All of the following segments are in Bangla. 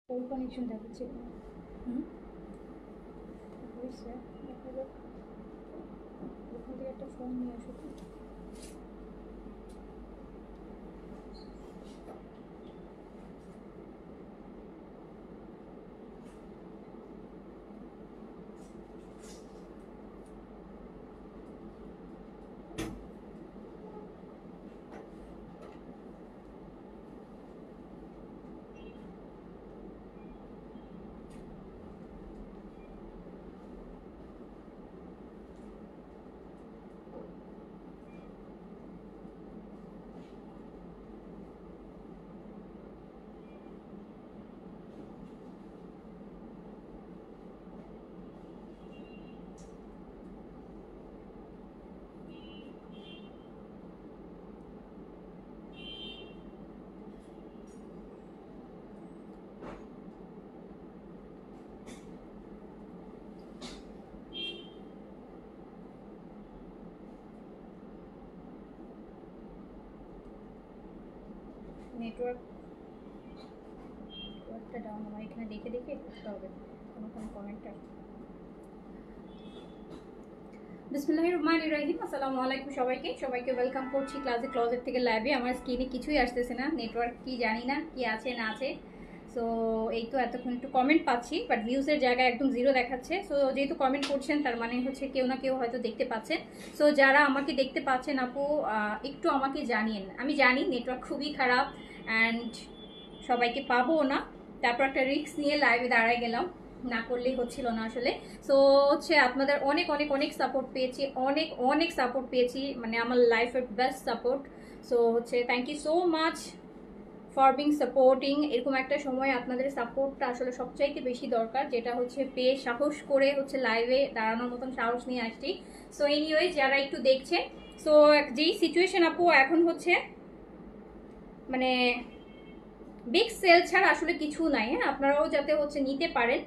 ফুল কানেকশন দেখাচ্ছে হুম হয়েছে দেখা যাক ওখান থেকে একটা ফোন নিয়ে আসো তো নেটওয়ার্কটা ডাউন আমার এখানে দেখে দেখে করতে হবে কোনো কোনো কমেন্টটা বিসমিল্লাহির রহমানির রহিম আসসালামু আলাইকুম সবাইকে ওয়েলকাম করছি ক্লোজেট থেকে লাইভে। আমার স্ক্রিনে কিছুই আসতেছে না, নেটওয়ার্ক কি জানি না কি আছে না আছে। সো এই তো এতক্ষণ একটু কমেন্ট পাচ্ছি, বাট ভিউজের জায়গায় একদম জিরো দেখাচ্ছে। সো যেহেতু কমেন্ট করছেন তার মানে হচ্ছে কেউ না কেউ হয়তো দেখতে পাচ্ছেন। সো যারা আমাকে দেখতে পাচ্ছেন আপু একটু আমাকে জানিয়েন। আমি জানি নেটওয়ার্ক খুবই খারাপ অ্যান্ড সবাইকে পাবো না, তারপর একটা রিস্ক নিয়ে লাইভে দাঁড়ায় গেলাম, না করলেই হচ্ছিল না আসলে। সো হচ্ছে আপনাদের অনেক অনেক অনেক সাপোর্ট পেয়েছি, অনেক অনেক সাপোর্ট পেয়েছি, মানে আমার লাইফের বেস্ট সাপোর্ট। সো হচ্ছে thank you so much for being supporting. এরকম একটা সময় আপনাদের সাপোর্টটা আসলে সবচাইতে বেশি দরকার, যেটা হচ্ছে পেয়ে সাহস করে হচ্ছে লাইভে দাঁড়ানোর মতন সাহস নিয়ে আসছি। সো এনিওয়ে যারা একটু দেখছেন, সো যেই সিচুয়েশন আপু এখন হচ্ছে মানে বিগ সেল ছাড়া আসলে কিছু নাই। হ্যাঁ, আপনারাও যাতে হচ্ছে নিতে পারেন,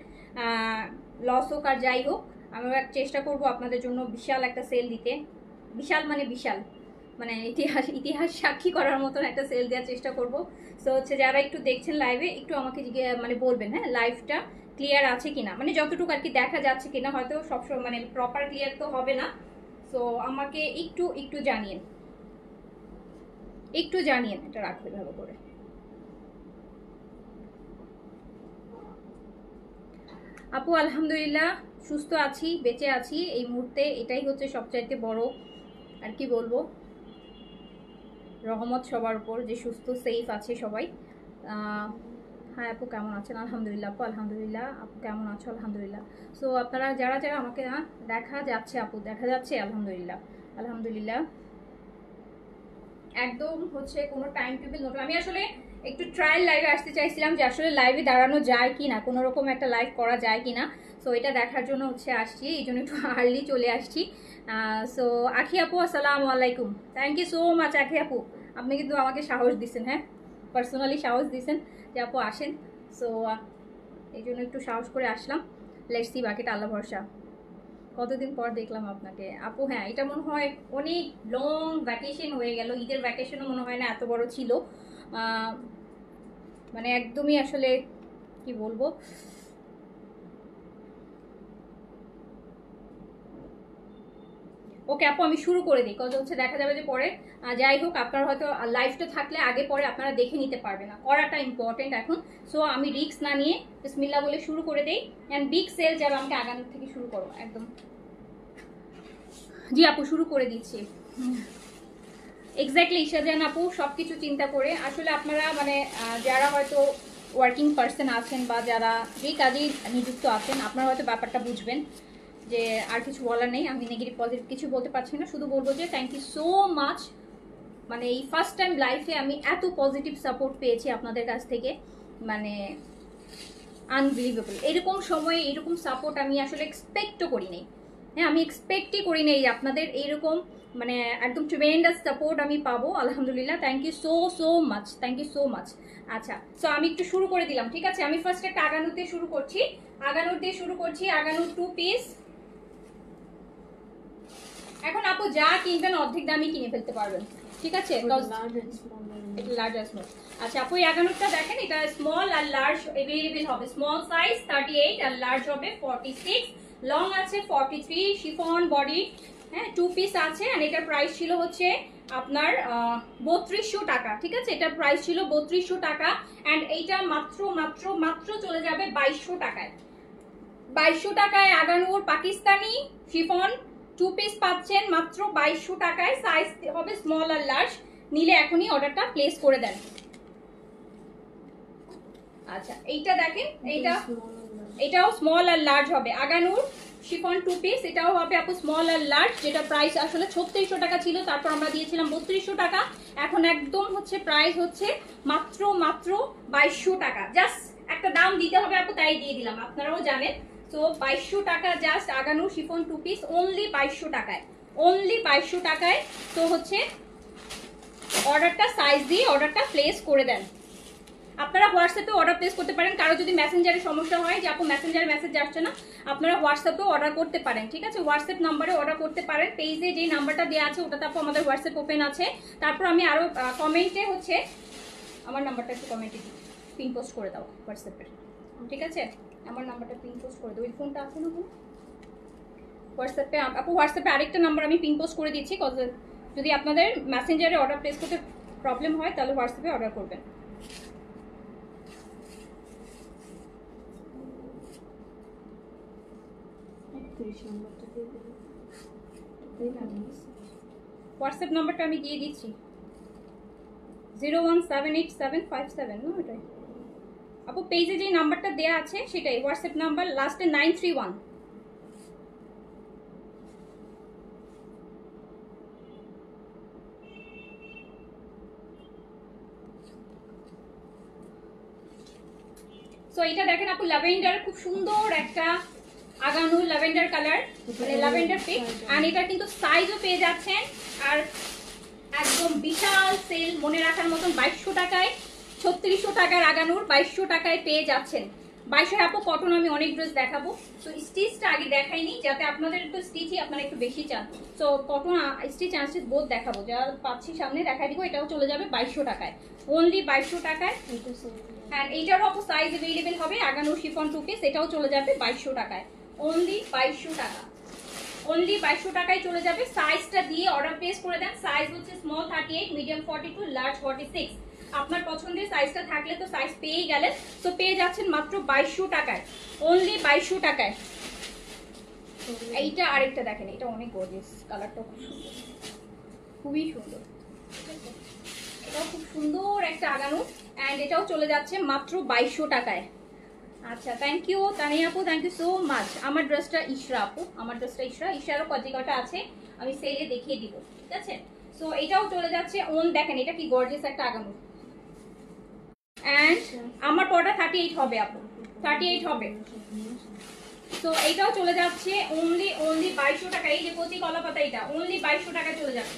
লস হোক আর যাই হোক, আমরা চেষ্টা করব আপনাদের জন্য বিশাল একটা সেল দিতে। বিশাল মানে বিশাল, মানে ইতিহাস ইতিহাস সাক্ষী করার মতন একটা সেল দেওয়ার চেষ্টা করব। সো হচ্ছে যারা একটু দেখছেন লাইভে একটু আমাকে মানে বলবেন হ্যাঁ লাইভটা ক্লিয়ার আছে কিনা, মানে যতটুকু আর কি দেখা যাচ্ছে কিনা, হয়তো সবসময় মানে প্রপার ক্লিয়ার তো হবে না। সো আমাকে একটু একটু জানিয়েন, একটু জানিয়েন, এটা রাখবে ভালো করে। আপু আলহামদুলিল্লাহ সুস্থ আছি, বেঁচে আছি এই মুহূর্তে, এটাই হচ্ছে সবচাইতে বড় আর কি বলবো রহমত সবার উপর, যে সুস্থ সেফ আছে সবাই। হ্যাঁ আপু কেমন আছেন? আলহামদুলিল্লাহ আপু, আলহামদুলিল্লাহ। আপু কেমন আছো? আলহামদুলিল্লাহ। সো আপনারা যারা যারা আমাকে দেখা যাচ্ছে আপু, দেখা যাচ্ছে আলহামদুলিল্লাহ আলহামদুলিল্লাহ। একদম হচ্ছে কোনো টাইম টেবিল নোট, আমি আসলে একটু ট্রায়াল লাইভে আসতে চাইছিলাম যে আসলে লাইভে দাঁড়ানো যায় কি না, কোনো রকম একটা লাইভ করা যায় কি না। সো এটা দেখার জন্য হচ্ছে আসছি, এই জন্য একটু আর্লি চলে আসছি। সো আখি আপু আসসালামু আলাইকুম, থ্যাংক ইউ সো মাচ আখি আপু, আপনি কিন্তু আমাকে সাহস দিচ্ছেন, হ্যাঁ পার্সোনালি সাহস দিচ্ছেন যে আপু আসেন। সো এই জন্য একটু সাহস করে আসলাম। লেটস সি, বাকিটা আল্লাহ ভরসা। কতদিন পর দেখলাম আপনাকে আপু। হ্যাঁ এটা মনে হয় অনেক লং ভ্যাকেশন হয়ে গেল, ঈদের ভ্যাকেশনও মনে হয় না এত বড় ছিল। মানে একদমই আসলে কি বলবো, ওকে আপু আমি শুরু করে দিই, কত হচ্ছে দেখা যাবে যে পরে যাই হোক আপনার হয়তো লাইফটা থাকলে আগে পরে আপনারা দেখে নিতে পারবে না, করাটা ইম্পর্টেন্ট এখন। সো আমি রিস্ক না নিয়ে বিসমিল্লাহ বলে শুরু করে দেই। অ্যান্ড বিগ সেল যাবে আমাকে আগানোর থেকে শুরু করো একদম। জি আপু শুরু করে দিচ্ছি। এক্স্যাক্টলি শাহজাহান আপু, সব কিছু চিন্তা করে আসলে আপনারা মানে যারা হয়তো ওয়ার্কিং পার্সন আছেন বা যারা যেই কাজেই নিযুক্ত আছেন, আপনারা হয়তো ব্যাপারটা বুঝবেন। যে আর কিছু বলার নেই, আমি নেগেটিভ পজিটিভ কিছু বলতে পারছি না, শুধু বলবো যে থ্যাংক ইউ সো মাচ। মানে এই ফার্স্ট টাইম লাইফে আমি এত পজিটিভ সাপোর্ট পেয়েছি আপনাদের কাছ থেকে, মানে আনবিলিভেবল। এরকম সময়ে এরকম সাপোর্ট আমি আসলে এক্সপেক্টও করি নাই। হ্যাঁ আমি এক্সপেক্টই করি নাই আপনাদের এইরকম মানে একদম ট্রেমেন্ডাস সাপোর্ট আমি পাবো। আলহামদুলিল্লাহ, thank you so so much, thank you so much. আচ্ছা সো আমি একটু শুরু করে দিলাম, ঠিক আছে। আমি ফার্স্ট একটা আগানুর দিয়ে শুরু করছি, আগানুর 2 পিস। এখন আপু যা কিনবেন অর্ধেক দামে কিনে ফেলতে পারবেন, ঠিক আছে? লার্জ আর স্মল। আচ্ছা আপু এই আগানোরটা দেখেন, এটা স্মল আর লার্জ अवेलेबल হবে। স্মল সাইজ 38 আর লার্জ হবে 46, লং আছে 43, শিফন বডি, হ্যাঁ 2 পিস আছে। আর এটার প্রাইস ছিল হচ্ছে আপনার 3200 টাকা, ঠিক আছে? এটার প্রাইস ছিল 3200 টাকা। এন্ড এইটা মাত্র মাত্র মাত্র চলে যাবে 2200 টাকায়। 2200 টাকায় আগানোর পাকিস্তানি শিফন 2 পিস পাচ্ছেন মাত্র 2200 টাকায়। সাইজ হবে স্মল আর লার্জ। নিলে এখনই অর্ডারটা প্লেস করে দেন। আচ্ছা এইটা দেখেন, এটাও স্মল আর লার্জ হবে। আগানোর শিফন 2 পিস, এটাও হবে আপু স্মল আর লার্জ। যেটা প্রাইস আসলে 3600 টাকা ছিল, তারপর আমরা দিয়েছিলাম 3200 টাকা। এখন একদম হচ্ছে প্রাইস হচ্ছে মাত্র মাত্র 2200 টাকা। জাস্ট একটা দাম দিতে হবে আপু, তাই দিয়ে দিলাম, আপনারাও জানেন। সো 2200 টাকা জাস্ট আগানোর শিফন 2 পিস, অনলি 2200 টাকায়, অনলি 2200 টাকায়। তো হচ্ছে অর্ডারটা সাইজ দিয়ে অর্ডারটা প্লেস করে দেন। আপনারা হোয়াটসঅ্যাপে অর্ডার প্লেস করতে পারেন। কারো যদি মেসেঞ্জারে সমস্যা হয় যে আপু মেসেঞ্জারে মেসেজ আসছে না, আপনারা হোয়াটসঅ্যাপে অর্ডার করতে পারেন, ঠিক আছে? হোয়াটসঅ্যাপ নাম্বারে অর্ডার করতে পারেন। পেজে যে নাম্বারটা দেওয়া আছে ওটাতে আপু আমাদের হোয়াটসঅ্যাপ ওপেন আছে। তারপর আমি আরো কমেন্টে হচ্ছে আমার নাম্বারটা একটু কমেন্টে পিন পোস্ট করে দাও হোয়াটসঅ্যাপের, ঠিক আছে? আমার নাম্বারটা পিন পোস্ট করে দাও। ওই ফোনটা আছে না হোয়াটসঅ্যাপে আপু? হোয়াটসঅ্যাপে আরেকটা নাম্বার আমি পিন পোস্ট করে দিচ্ছি। যদি আপনাদের মেসেঞ্জারে অর্ডার প্লেস করতে প্রবলেম হয় তাহলে হোয়াটসঅ্যাপে অর্ডার করবেন। হোয়াটসঅ্যাপ নাম্বারটা আমি দিয়ে দিচ্ছি 0178757 না ওটাই আপু। পেজে যে নাম্বারটা দেয়া আছে সেটাই হোয়াটসঅ্যাপ নাম্বার, লাস্টে 931। সো এটা দেখেন আপু ল্যাভেন্ডার, খুব সুন্দর একটা আগানো ল্যাভেন্ডার কালার, মানে ল্যাভেন্ডার পিক। আর এটা কিন্তু সাইজও পেয়ে যাচ্ছেন। আর একদম বিশাল সেল, মনে রাখার মতন 2200 টাকায়, 3600 টাকার আগানোর 2200 টাকায় পেয়ে যাচ্ছেন। 2200 আপু কটন আমি অনেক ড্রেস দেখাবো, তো স্টিচটা আগে দেখাইনি যাতে আপনাদের একটু স্টিচই আপনারা একটু বেশি চান। তো কটন স্টিচ আনস্টিচ বোধ দেখাবো, যা পাচ্ছি সামনে দেখাই দিব। এটাও চলে যাবে 2200 টাকায়, অনলি 2200 টাকায়। হ্যাঁ এইটারও আপু সাইজ अवेलेबल হবে। আগানোর শিফন 2 পিস, এটাও চলে যাবে 2200 টাকায়, অনলি 2200 টাকা, অনলি 2200 টাকায় চলে যাবে। সাইজটা দিয়ে অর্ডার প্লেস করে দেন। সাইজ হচ্ছে স্মল 38, মিডিয়াম 42, লার্জ 46। আপনার পছন্দের সাইজটা থাকলে তো সাইজ পেয়েই গেলেন। তো পেয়ে যাচ্ছেন মাত্র 2200 টাকায়, অনলি 2200 টাকায়। এইটা আরেকটা দেখেন, এটা অনেক গর্জিয়াস, কালারটা খুব সুন্দর, খুবই সুন্দর। এটাও খুব সুন্দর একটা আগানো, অ্যান্ড এটাও চলে যাচ্ছে মাত্র 2200 টাকায়। আচ্ছা থ্যাংক ইউ তানিয়া আপু, থ্যাংক ইউ সো মাচ। আমার ড্রেসটা ইশরা আপু, আমার ড্রেসটা ইশরারও কজিকাটা আছে, আমি সেলে দেখিয়ে দিব, ঠিক আছে? সো এটাও চলে যাচ্ছে দেখেন এটা কি গর্জিয়াস একটা আগানো। অ্যান্ড আমার পরটা 38 হবে আপু, 38 হবে। তো এইটাও চলে যাচ্ছে অনলি 2200 টাকা। এই যে কচি কলা পাতা, এটা অনলি 2200 টাকায় চলে যাবে।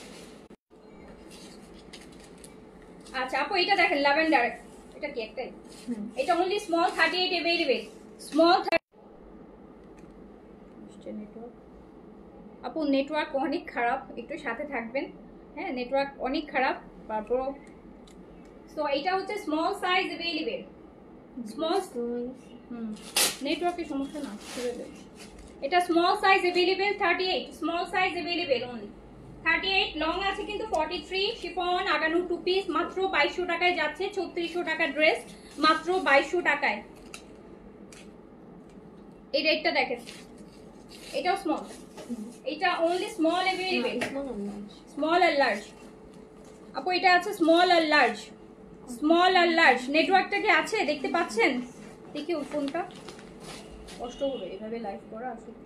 আচ্ছা আপু এটা দেখেন ল্যাভেন্ডার, এটা কি একটাই? এটা অনলি স্মল 38 अवेलेबल, স্মল। আপু নেটওয়ার্ক অনেক খারাপ, একটু সাথে থাকবেন, হ্যাঁ নেটওয়ার্ক অনেক খারাপ। তারপর সো এটা হচ্ছে স্মল সাইজ अवेलेबल, স্মল নেটওয়ার্কের সমস্যা না, এটা small size available 38, small size available only 38। Long আছে কিন্তু 43। শিফন আগানো 2 পিস, মাত্র 2200 টাকায় যাচ্ছে। 3600 টাকার ড্রেস মাত্র 2200 টাকায়। এই রেটটা দেখেন, এটাও স্মল, এটা অনলি স্মল अवेलेबल, স্মল আর লার্জ আপু। এটা আছে স্মল আর লার্জ, স্মল আর লার্জ। নেটওয়ার্কটা কি আছে দেখতে পাচ্ছেন? দেখি ওই ফোনটা কষ্ট করে এভাবে লাইভ করা আসলে।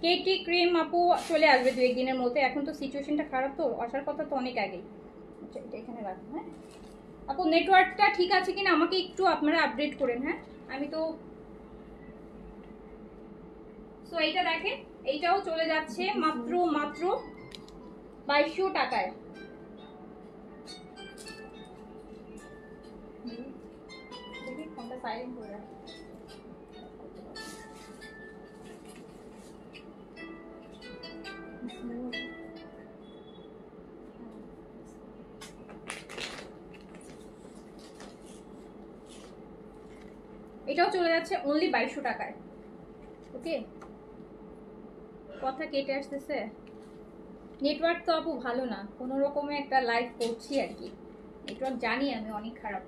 কেটি ক্রিম আপু চলে আসবে 2-1 দিনের মধ্যে। এখন তো সিচুয়েশনটা খারাপ, তো আসার কথা তো অনেক আগেই। আচ্ছা এটা এখানে রাখুন। হ্যাঁ আপু নেটওয়ার্কটা ঠিক আছে কিনা আমাকে একটু আপনারা আপডেট করেন। হ্যাঁ আমি তো সো এইটা দেখেন, এইটাও চলে যাচ্ছে মাত্র মাত্র 2200 টাকায়। দেখি ফোনটা সাইলেন্ট করে রাখ। এটাও চলে যাচ্ছে অনলি 2200 টাকায়। ওকে, কথা কেটে আসতেছে, নেটওয়ার্ক তো আপু ভালো না, কোনো রকমে একটা লাইভ করছি আর কি, নেটওয়ার্ক জানি আমি অনেক খারাপ।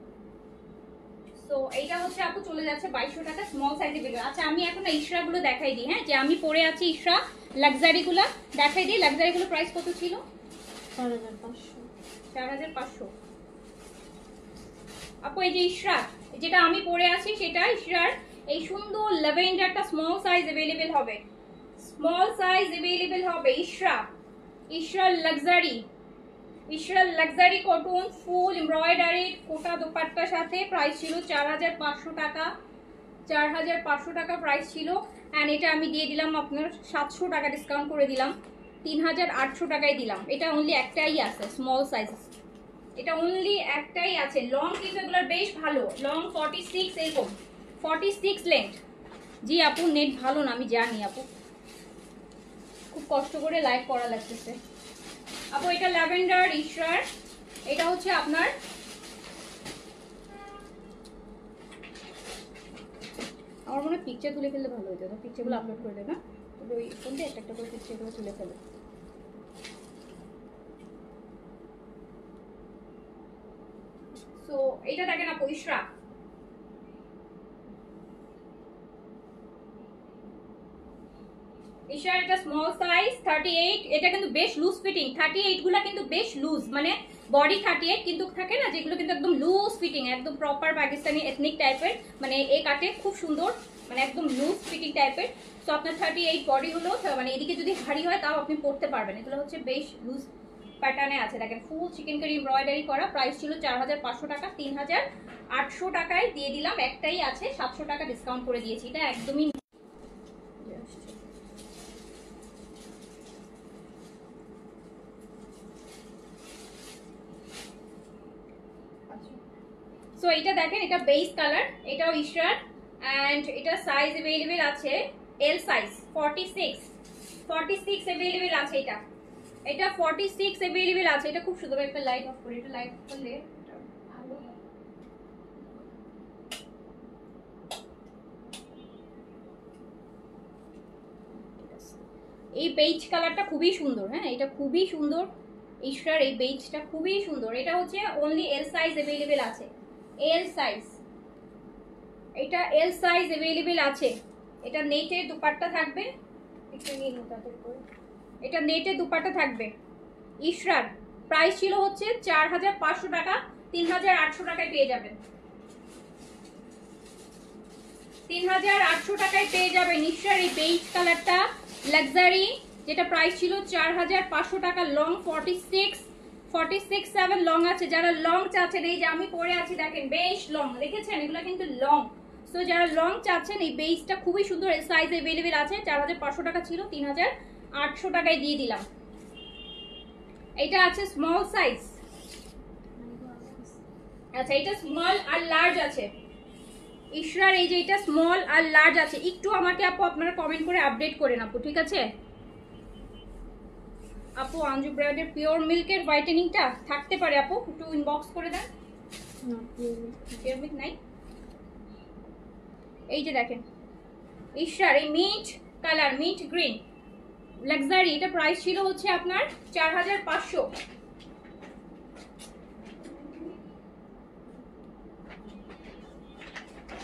তো এইটা হচ্ছে আপু চলে যাচ্ছে 2200 টাকা স্মল সাইজের ভিডিও। আচ্ছা আমি এখন ইশরাগুলো দেখাই দিই, হ্যাঁ যে আমি পরে আছি ইশরা লাক্সারিগুলো দেখাই দিই। লাক্সারিগুলো প্রাইস কত ছিল? 4500। আপু এই যে ইশরা যেটা আমি পরে আছি সেটা ইশরার এই সুন্দর ল্যাভেন্ডারটা স্মল সাইজ अवेलेबल হবে, স্মল সাইজ अवेलेबल হবে। ইশরা লাক্সারি কটন ফুল এমব্রয়ডারি কোটা দোপাট্টার সাথে প্রাইস ছিল 4500 টাকা, 4500 টাকা প্রাইস ছিল। এন্ড এটা আমি দিয়ে দিলাম আপনার 700 টাকা ডিসকাউন্ট করে দিলাম, 3800 টাকায় দিলাম। এটা অনলি একটাই আছে স্মল সাইজ, এটা অনলি একটাই আছে। লং কিন্তু এগুলোর বেশ ভালো, লং 46 এরকম 46 লেন্থ। জি আপু নেট ভালো না আমি জানি আপু, খুব কষ্ট করে লাইভ করা লাগতেছে আপু। এটা ল্যাভেন্ডার ইশরার, এটা হচ্ছে আপনার আমার মনে হয় পিকচার তুলে ফেললে ভালো হতো, পিকচারগুলো আপলোড করে দেবে না, তবে ওই ফোন দিয়ে একটা একটা করে পিকচারগুলো তুলে ফেলে। সো এটা দেখেন আপু ইশরা, ইশরার এটা স্মল সাইজ 38। এটা কিন্তু বেশ লুজ ফিটিং, 38 গুলা কিন্তু বেশ লুজ, মানে বডি 38 কিন্তু থাকে না যেগুলো কিন্তু একদম লুজ ফিটিং, একদম প্রপার পাকিস্তানি এথনিক টাইপের, মানে এই কাটে খুব সুন্দর, মানে একদম লুজ ফিটিং টাইপের। সো আপনার 38 বডি হলো, মানে এদিকে যদি ভারী হয় তাও আপনি পরতে পারবেন। এগুলো হচ্ছে বেশ লুজ প্যাটার্নে আছে, দেখেন ফুল চিকেন কারি এমব্রয়ডারি করা। প্রাইস ছিল 4500 টাকা, 3800 টাকায় দিয়ে দিলাম। একটাই আছে, 700 টাকা ডিসকাউন্ট করে দিয়েছি। এটা একদমই সো এটা দেখেন, এটা বেস কালার, এটাও ইশরার এন্ড এটা সাইজ अवेलेबल আছে এল সাইজ 46 अवेलेबल আছে। এটা 46 अवेलेबल আছে। এটা খুব সুন্দর, একটা লাইট অফ করে, এটা লাইট করলে ভালো হয়। এই বেজ কালারটা খুবই সুন্দর, হ্যাঁ এটা খুবই সুন্দর ইশরার, এই বেজটা খুবই সুন্দর। এটা হচ্ছে অনলি এল সাইজ अवेलेबल আছে, এল সাইজ, এটা এল সাইজ अवेलेबल আছে। এটা নেটের দুপাট্টা থাকবে, একটু নিয়ে নিতে করে, এটা নেটের দুপাট্টা থাকবে। ইশরার প্রাইস ছিল হচ্ছে 4500 টাকা, 3800 টাকায় পেয়ে যাবেন, 3800 টাকায় পেয়ে যাবেন ইশরার এই বেজ কালারটা লাক্সারি, যেটা প্রাইস ছিল 4500 টাকা। লং 46 লং আছে। যারা লং চাচ্ছেন, এই যে আমি পরে আছি দেখেন বেশ লং, দেখেছেন এগুলো কিন্তু লং। সো যারা লং চাচ্ছেন এই বেসটা খুবই সুন্দর, সাইজ अवेलेबल আছে। 4500 টাকা ছিল, 3800 টাকায় দিয়ে দিলাম। এটা আছে স্মল সাইজ, আচ্ছা এটা স্মল আর লার্জ আছে ইশরার, এই যে এটা স্মল আর লার্জ আছে। একটু আমাকে আপু আপনারা কমেন্ট করে আপডেট করেন আপু, ঠিক আছে আপু? আঞ্জু ব্র্যান্ডের পিওর মিল্কের হোয়াইটেনিংটা থাকতে পারে আপু, একটু ইনবক্স করে দেন। পিওর মিল্ক নাই। এই যে দেখেন ইশরার এই mint colour, mint green luxury, এটা প্রাইস ছিল হচ্ছে আপনার 4500।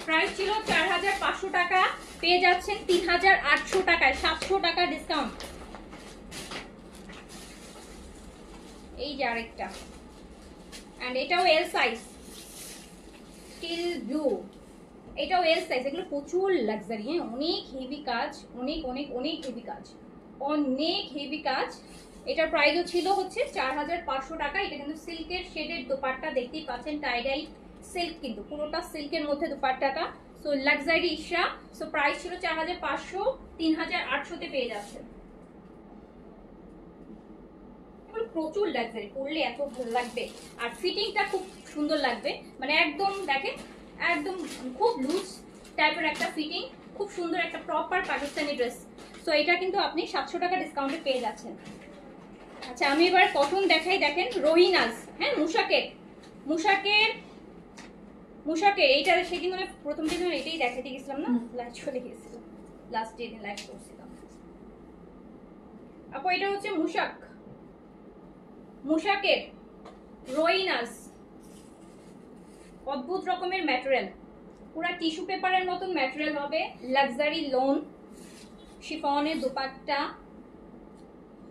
প্রাইস ছিল 4500 টাকা, পেয়ে যাচ্ছেন 3800 টাকায়, 700 টাকা ডিসকাউন্ট। এই যে আরেকটা, এন্ড এটাও এল সাইজ স্টিল ব্লু, এটাও এল সাইজ। এগুলো প্রচুর লাক্সারি, হ্যাঁ অনেক হেভি কাজ, অনেক অনেক অনেক হেভি কাজ, অনেক হেভি কাজ। এটার প্রাইসও ছিল হচ্ছে 4500 টাকা। এটা কিন্তু সিল্কের শেডের দোপাট্টা, দেখতেই পাচ্ছেন টাইডাই সিল্ক, কিন্তু পুরোটা সিল্কের মধ্যে দোপাট্টাটা। সো লাক্সারি ইশরা, সো প্রাইস ছিল 4500, 3800 তে পেয়ে যাচ্ছেন। প্রচুর লাক্সারি, পরলে এত ভালো লাগবে, আর ফিটিংটা খুব সুন্দর লাগবে, মানে একদম দেখেন একদম খুব লুজ টাইপের একটা ফিটিং, খুব সুন্দর একটা প্রপার পাকিস্তানি ড্রেস। সো এটা কিন্তু আপনি 700 টাকা ডিসকাউন্টে পেয়ে যাচ্ছেন। আচ্ছা আমি এবার কটন দেখাই, দেখেন রোহিনাস, হ্যাঁ মুশাকের মুশাকের এইটা সেদিন মানে প্রথম দিন এটাই দেখাতে গেছিলাম না, লাইভ চলে গেছিল, লাস্ট ডে লাইভ করছিলাম। আপু এটা হচ্ছে মুশাকের রোইনাস, অদ্ভুত রকমের ম্যাটেরিয়াল, পুরা টিস্যু পেপারের মতন ম্যাটেরিয়াল হবে, লাক্সারি লোন, শিফনের দুপাট্টা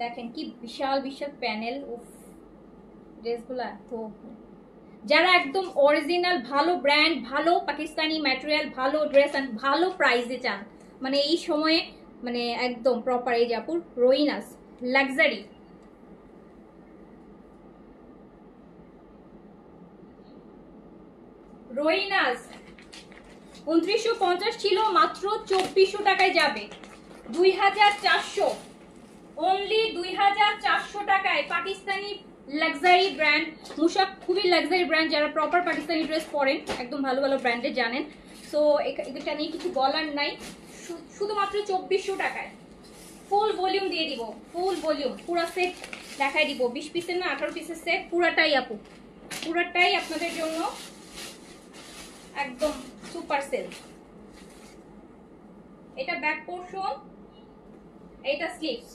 দেখেন কি বিশাল বিশাল প্যানেল। উফ ড্রেসগুলা তো যারা একদম অরিজিনাল ভালো ব্র্যান্ড, ভালো পাকিস্তানি ম্যাটেরিয়াল, ভালো ড্রেস এন্ড ভালো প্রাইসে চান, মানে এই সময়ে মানে একদম প্রপার। এই যে আপুর রোইনাস লাক্সারি, রোইনাস 2950 ছিল, মাত্র 2400 টাকায় যাবে, 2400, অনলি 2400 টাকায় পাকিস্তানি লাক্সারি ব্র্যান্ড মুশাক। খুবই লাক্সারি ব্র্যান্ড, যারা প্রপার পাকিস্তানি ড্রেস পরেন একদম ভালো ভালো ব্র্যান্ডের জানেন। সো এটা নিয়ে কিছু বলার নাই, শুধুমাত্র 2400 টাকায় ফুল ভলিউম দিয়ে দিব, ফুল ভলিউম পুরো সেট দেখাই দিব, 20 পিসের না 18 পিসের সেট, পুরাটাই আপু পুরাটাই আপনাদের জন্য একদম সুপার সেল। এটা ব্যাক পোরশন, এটা স্লিভস,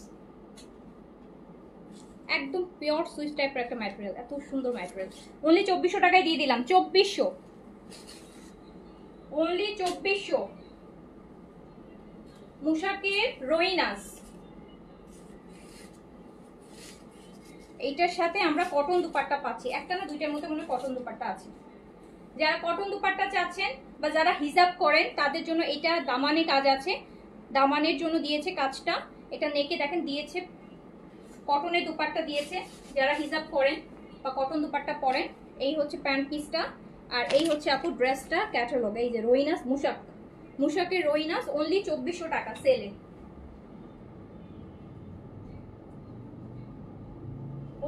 একদম পিওর সুইচ টাইপের একটা ম্যাটেরিয়াল, এত সুন্দর ম্যাটেরিয়াল। অনলি 2400 টাকায় দিয়ে দিলাম, 2400, অনলি 2400। মুশাকের রোইনাস, এইটার সাথে আমরা কটন দুপাট্টা পাচ্ছি, একটা না দুইটার মধ্যে মনে কটন দুপাট্টা আছে। যারা কটন দুপাট্টা চাচ্ছেন বা যারা হিজাব করেন তাদের জন্য এটা দামানে কাজ আছে, দামানের জন্য দিয়েছে কাজটা। এটা নেকে দেখেন দিয়েছে কটনের দুপাট্টা দিয়েছে, যারা হিজাব করেন বা কটন দুপাট্টা পরেন। এই হচ্ছে প্যান্ট পিসটা, আর এই হচ্ছে আপু ড্রেসটা ক্যাটালগ। এই যে রোইনাস মুশাকের রোইনাস, অনলি 2400 টাকা সেলে,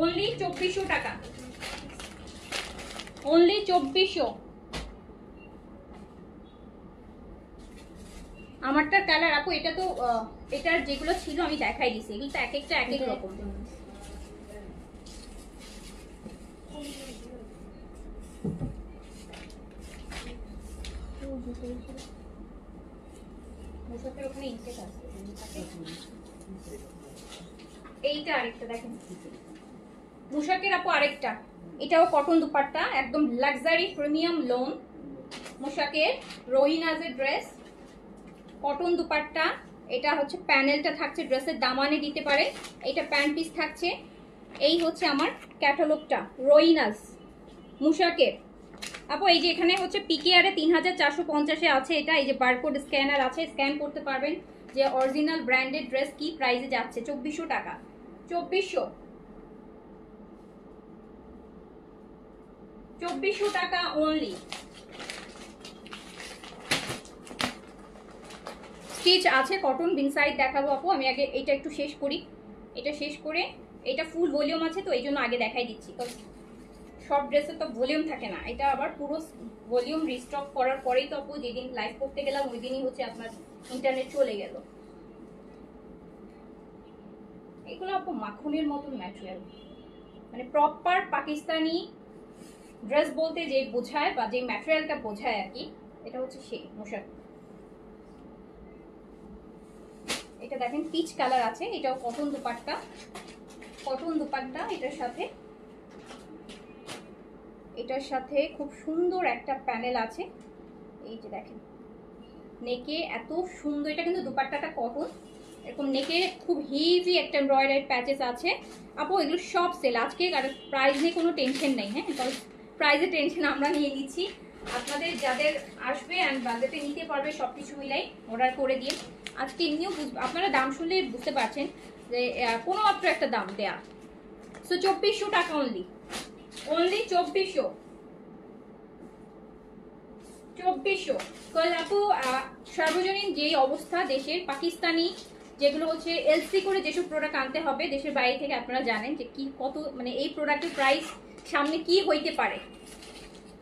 অনলি 2400 টাকা, অনলি 2400। আমারটার কালার আপু এটা তো এটার যেগুলো ছিল আমি দেখাই দিছি, এগুলো তো এক একটা এক এক রকম। মুশাকের ওখানে ইনটেক আছে, এইটা আরেকটা দেখেন মুশাকের আপু আরেকটা, এটাও কটন দুপাট্টা, একদম লাক্সারি প্রিমিয়াম লোন, মুশাকের রোহিনাজের ড্রেস, কটন দুপাট্টা। এটা হচ্ছে প্যানেলটা থাকছে ড্রেসের দামানে দিতে পারে, এটা প্যান্ট পিস থাকছে। এই হচ্ছে আমার ক্যাটালগটা রোহিনাজ মুশাকের আপু। এই যে এখানে হচ্ছে পিকেআরে 3450-এ আছে এটা, এই যে বারকোড স্ক্যানার আছে, স্ক্যান করতে পারবেন যে অরিজিনাল ব্র্যান্ডেড ড্রেস কি প্রাইসে যাচ্ছে। 2400 টাকা, 2400 টাকা অনলি। স্টিচ আছে কটন বিন সাইড দেখাবো আপু, আমি আগে এটা একটু শেষ করি, এটা শেষ করে এটা ফুল ভলিউম আছে তো এই জন্য আগে দেখাই দিচ্ছি, কারণ সব ড্রেসে তো ভলিউম থাকে না, এটা আবার পুরো ভলিউম রিস্টক করার পরেই তো আপু যেদিন লাইভ করতে গেলাম ওই দিনই হচ্ছে আপনার ইন্টারনেট চলে গেল। এগুলো আপু মাখনের মতন ম্যাটেরিয়াল, মানে প্রপার পাকিস্তানি ড্রেস বলতে যে বোঝায় বা যে ম্যাটেরিয়ালটা বোঝায় আর কি, এটা হচ্ছে সেই মুশাক। এটা দেখেন পিচ কালার আছে, এটাও কটন দুপাট্টা, কটন দুপাট্টা। এটার সাথে খুব সুন্দর একটা প্যানেল আছে, এই যে দেখেন নেকে এত সুন্দর, এটা কিন্তু দুপাট্টাটা কটন, এরকম নেকে খুব হেভি একটা এমব্রয়ডারি প্যাচেস আছে আপু। এগুলো সব সেল আজকে, আর প্রাইস নিয়ে কোনো টেনশন নেই, হ্যাঁ কারণ প্রাইসের টেনশন আমরা নিয়ে নিচ্ছি। আপনাদের যাদের আসবে অ্যান্ড বাজেটে নিতে পারবে সব কিছু মিলাই অর্ডার করে দিয়ে। আজকে এমনিও আপনারা দাম শুনলে বুঝতে পারছেন যে কোনো মাত্র একটা দাম দেয়া। সো 2400 টাকা অনলি, অনলি 2400। আপু সার্বজনীন যেই অবস্থা দেশের, পাকিস্তানি যেগুলো হচ্ছে এলসি করে যেসব প্রোডাক্ট আনতে হবে দেশের বাইরে থেকে, আপনারা জানেন যে কি কত, মানে এই প্রোডাক্টের প্রাইস সামনে কি হইতে পারে।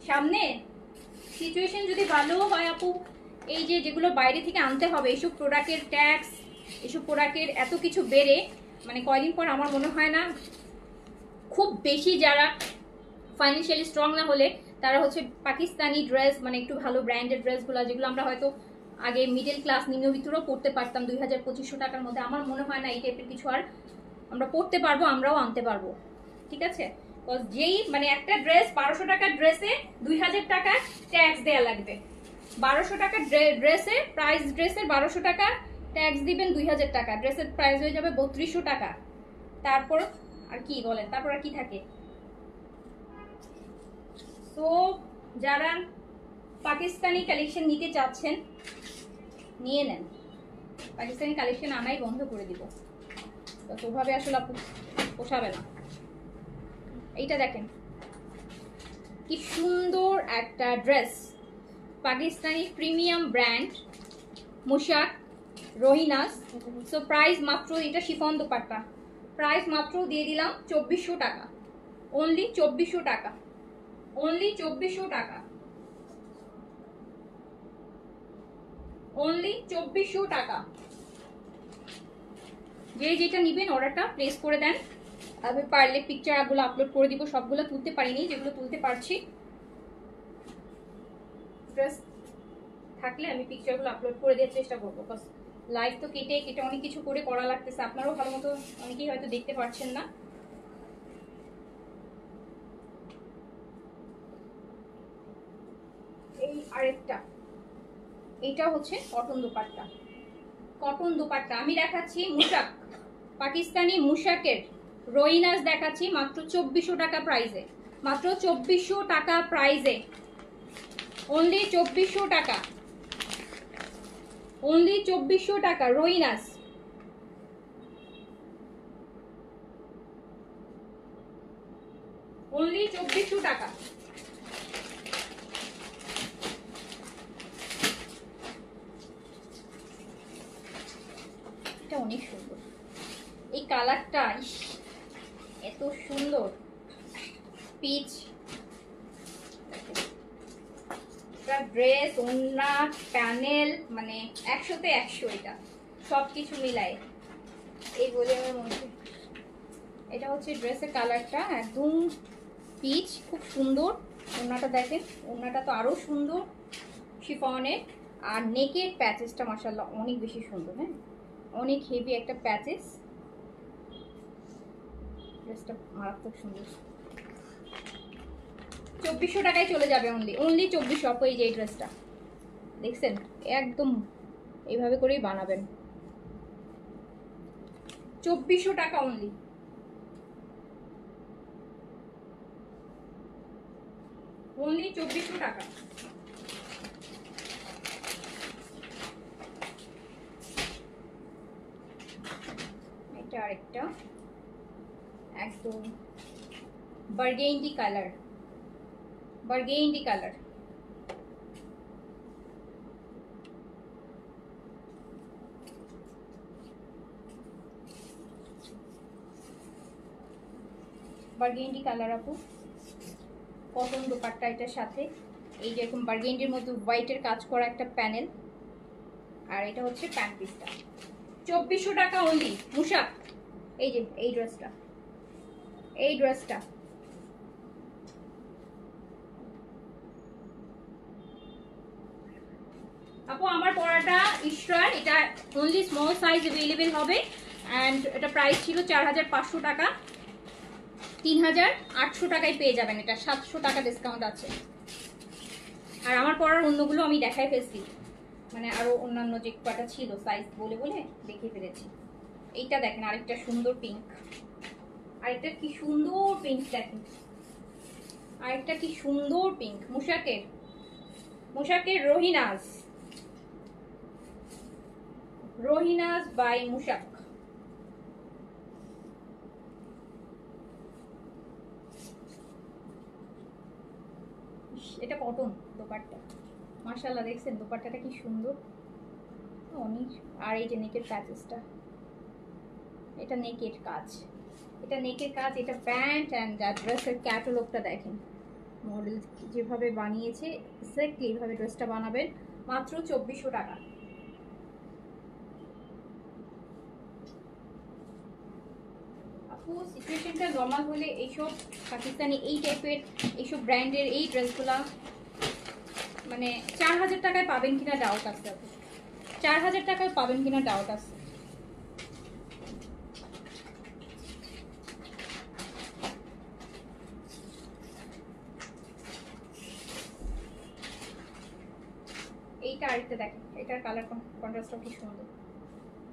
সামনে সিচুয়েশন যদি ভালো হয় আপু, এই যে যেগুলো বাইরে থেকে আনতে হবে এইসব প্রোডাক্টের ট্যাক্স, এইসব প্রোডাক্টের এত কিছু বেড়ে, মানে কয়দিন পর আমার মনে হয় না খুব বেশি যারা ফাইন্যান্সিয়ালি স্ট্রং না হলে তারা হচ্ছে পাকিস্তানি ড্রেস, মানে একটু ভালো ব্র্যান্ডেড ড্রেসগুলো, যেগুলো আমরা হয়তো আগে মিডল ক্লাস নিম্নবিত্তরাও পড়তে পারতাম 2000-2500 টাকার মধ্যে। আমার মনে হয় না এই টাইপের কিছু আর আমরা পড়তে পারবো, আমরাও আনতে পারবো। ঠিক আছে, যেই মানে একটা ড্রেস 1200 টাকার ড্রেসে 2000 টাকা ট্যাক্স দেয়া লাগবে। 1200 টাকার ড্রেসে, প্রাইস ড্রেসের 1200 টাকা ট্যাক্স দিবেন, 2000 টাকা ড্রেসের প্রাইস হয়ে যাবে 3200 টাকা। তারপর আর কি বলেন, তারপর আর কি থাকে? তো যারা পাকিস্তানি কালেকশন নিতে চাচ্ছেন নিয়ে নেন, পাকিস্তানি কালেকশন আনাই বন্ধ করে দিব, ওভাবে আসলে পোষাবে না। এইটা দেখেন কি সুন্দর একটা dress, Pakistani premium brand Mushaq Rohinaz. So price মাত্র, এটা শিফন দোপাট্টা, প্রাইস মাত্র দিয়ে দিলাম 2400 টাকা, অনলি 2400 টাকা, অনলি 2400 টাকা, অনলি 2400 টাকা। যে যেটা নিবেন অর্ডারটা প্লেস করে দেন, আমি পারলে পিকচারগুলো আপলোড করে দিব। সবগুলো তুলতে পারিনি, যেগুলো তুলতে পারছি ড্রেস থাকলে আমি পিকচারগুলো আপলোড করে দেওয়ার চেষ্টা করবো। বাস লাইভ তো কেটে কেটে অনেক কিছু করে করা লাগতেছে, আপনারাও ভালো মতো অনেকেই হয়তো দেখতে পারছেন না। এই আরেকটা, এইটা হচ্ছে কটন দোপাট্টা, কটন দোপাট্টা। আমি দেখাচ্ছি মুশাক, পাকিস্তানি মুশাকের রোহিনাস দেখাচ্ছি মাত্র 2400 টাকা প্রাইসে, মাত্র 2400 টাকা প্রাইসে, অনলি 2400 টাকা, অনলি 2400 টাকা রোহিনাস, অনলি 2400 টাকা। এটা অনেক সুন্দর, এই কালারটা এত সুন্দর, পিচ ড্রেস, ওড়না, প্যানেল, মানে 100-তে 100, এটা সবকিছু মিলায় এই বলে আমার মধ্যে। এটা হচ্ছে ড্রেসের কালারটা একদম পিচ, খুব সুন্দর। ওড়নাটা দেখেন, ওড়নাটা তো আরো সুন্দর শিফনের, আর নেকের প্যাচেসটা মাশাআল্লাহ অনেক বেশি সুন্দর। হ্যাঁ, অনেক হেভি একটা প্যাচেস, ড্রেসটা মারাত্মক সুন্দর। 2400 টাকায় চলে যাবে, অনলি অনলি 2400। আপু এই যে ড্রেসটা দেখছেন, একদম এইভাবে করেই বানাবেন, 2400 টাকা অনলি, অনলি 2400 টাকা। এটা আরেকটা একদম burgundy colour, burgundy colour, burgundy colour আপু, কটন দোপাট্টা এটার সাথে, এই যে এরকম বার্গেন্ডির মধ্যে হোয়াইটের কাজ করা একটা প্যানেল, আর এটা হচ্ছে প্যান্ট পিসটা। 2400 টাকা অনলি মুশাক। এই যে এই ড্রেসটা, এই ড্রেসটা আপু আমার পরাটা ইশরার, এটা অনলি স্মল সাইজ अवेलेबल হবে, এন্ড এটা প্রাইস ছিল 4500 টাকা, 3800 টাকায় পেয়ে যাবেন এটা, 700 টাকা ডিসকাউন্ট আছে। আর আমার পরার অন্যগুলো আমি দেখাই ফেলছি, মানে আরো অন্যান্য যে কটা ছিল সাইজ বলে বলে দেখিয়ে ফেলেছি। এইটা দেখেন আরেকটা সুন্দর পিঙ্ক, আরেকটা কি সুন্দর পিঙ্ক দেখেন, আরেকটা কি সুন্দর পিঙ্ক, মুশাকের, মুশাকের রোহিনাস, রোহিনাস বাই মুশাক। এটা কটন দোপাট্টা, মাশাআল্লাহ দেখছেন দোপাট্টাটা কি সুন্দর অনেক। আর এই যে নেকের প্যাচেসটা, এটা নেকের কাজ, এটা নেকের কাজ, এটা প্যান্ট অ্যান্ড ড্রেসের ক্যাটালগটা দেখেন, মডেল যেভাবে বানিয়েছে এক্স্যাক্টলি এইভাবে ড্রেসটা বানাবেন, মাত্র 2400 টাকা। আপু সিচুয়েশনটা নর্মাল হলে এইসব পাকিস্তানি এই টাইপের এইসব ব্র্যান্ডের এই ড্রেসগুলা মানে 4000 টাকায় পাবেন কিনা ডাউট আছে আপু, 4000 টাকায় পাবেন কিনা ডাউট আছে। এইটা আরেকটা দেখেন, এটার কালার কন্ট্রাস্টটাও কি সুন্দর,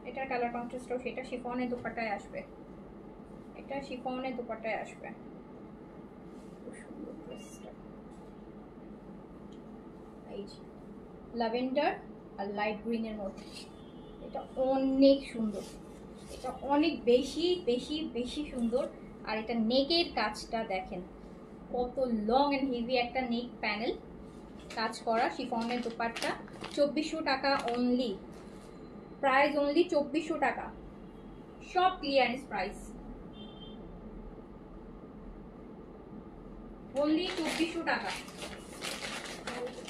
এটার কালার কন্ট্রাস্টটাও সেটা শিফনের দুপাট্টায় আসবে, এটা শিফনের দুপাট্টায় আসবে। খুব সুন্দর ড্রেসটা, এই যে ল্যাভেন্ডার আর লাইট গ্রিনের মধ্যে, এটা অনেক সুন্দর, এটা অনেক বেশি বেশি বেশি সুন্দর। আর এটা নেকের কাজটা দেখেন কত লং এন্ড হেভি একটা নেক প্যানেল কাজ করা, শিফনের দুপাট্টা। 2400 টাকা অনলি, প্রাইস অনলি 2400 টাকা, সব ক্লিয়ারেন্স প্রাইস, অনলি 2400 টাকা।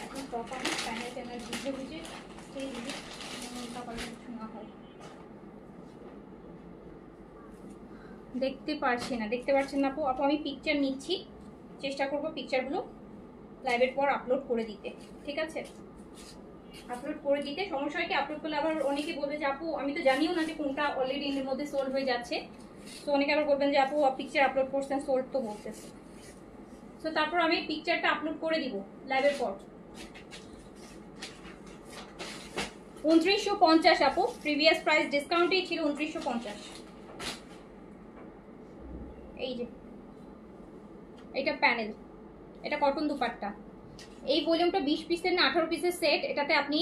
এখন প্রপারলি প্যানেল ট্যানেল বুঝে বুঝে সেই দিদি না হয় দেখতে পাচ্ছেন না আপু। আমি পিকচার নিচ্ছি, চেষ্টা করবো পিকচারগুলো লাইভের পর আপলোড করে দিতে, ঠিক আছে? আপলোড করে দিতে সমস্যা হয় কি, আপলোড করলে আবার অনেকে বলবে যে আপু আমি তো জানিও না যে কোনটা অলরেডি এর মধ্যে সোল্ড হয়ে যাচ্ছে, তো অনেকে আবার বলবেন যে আপু পিকচার আপলোড করছেন সোল্ড তো বলতেছে, তো তারপর আমি পিকচারটা আপলোড করে দিব লাইভের পর। 2950 আপু, প্রিভিয়াস প্রাইস ডিসকাউন্টেই ছিল 2950। এই যে এটা প্যানেল, এটা কটন দুপাট্টা, এই ভলিউমটা 20 পিসের না 18 পিসের সেট, এটাতে আপনি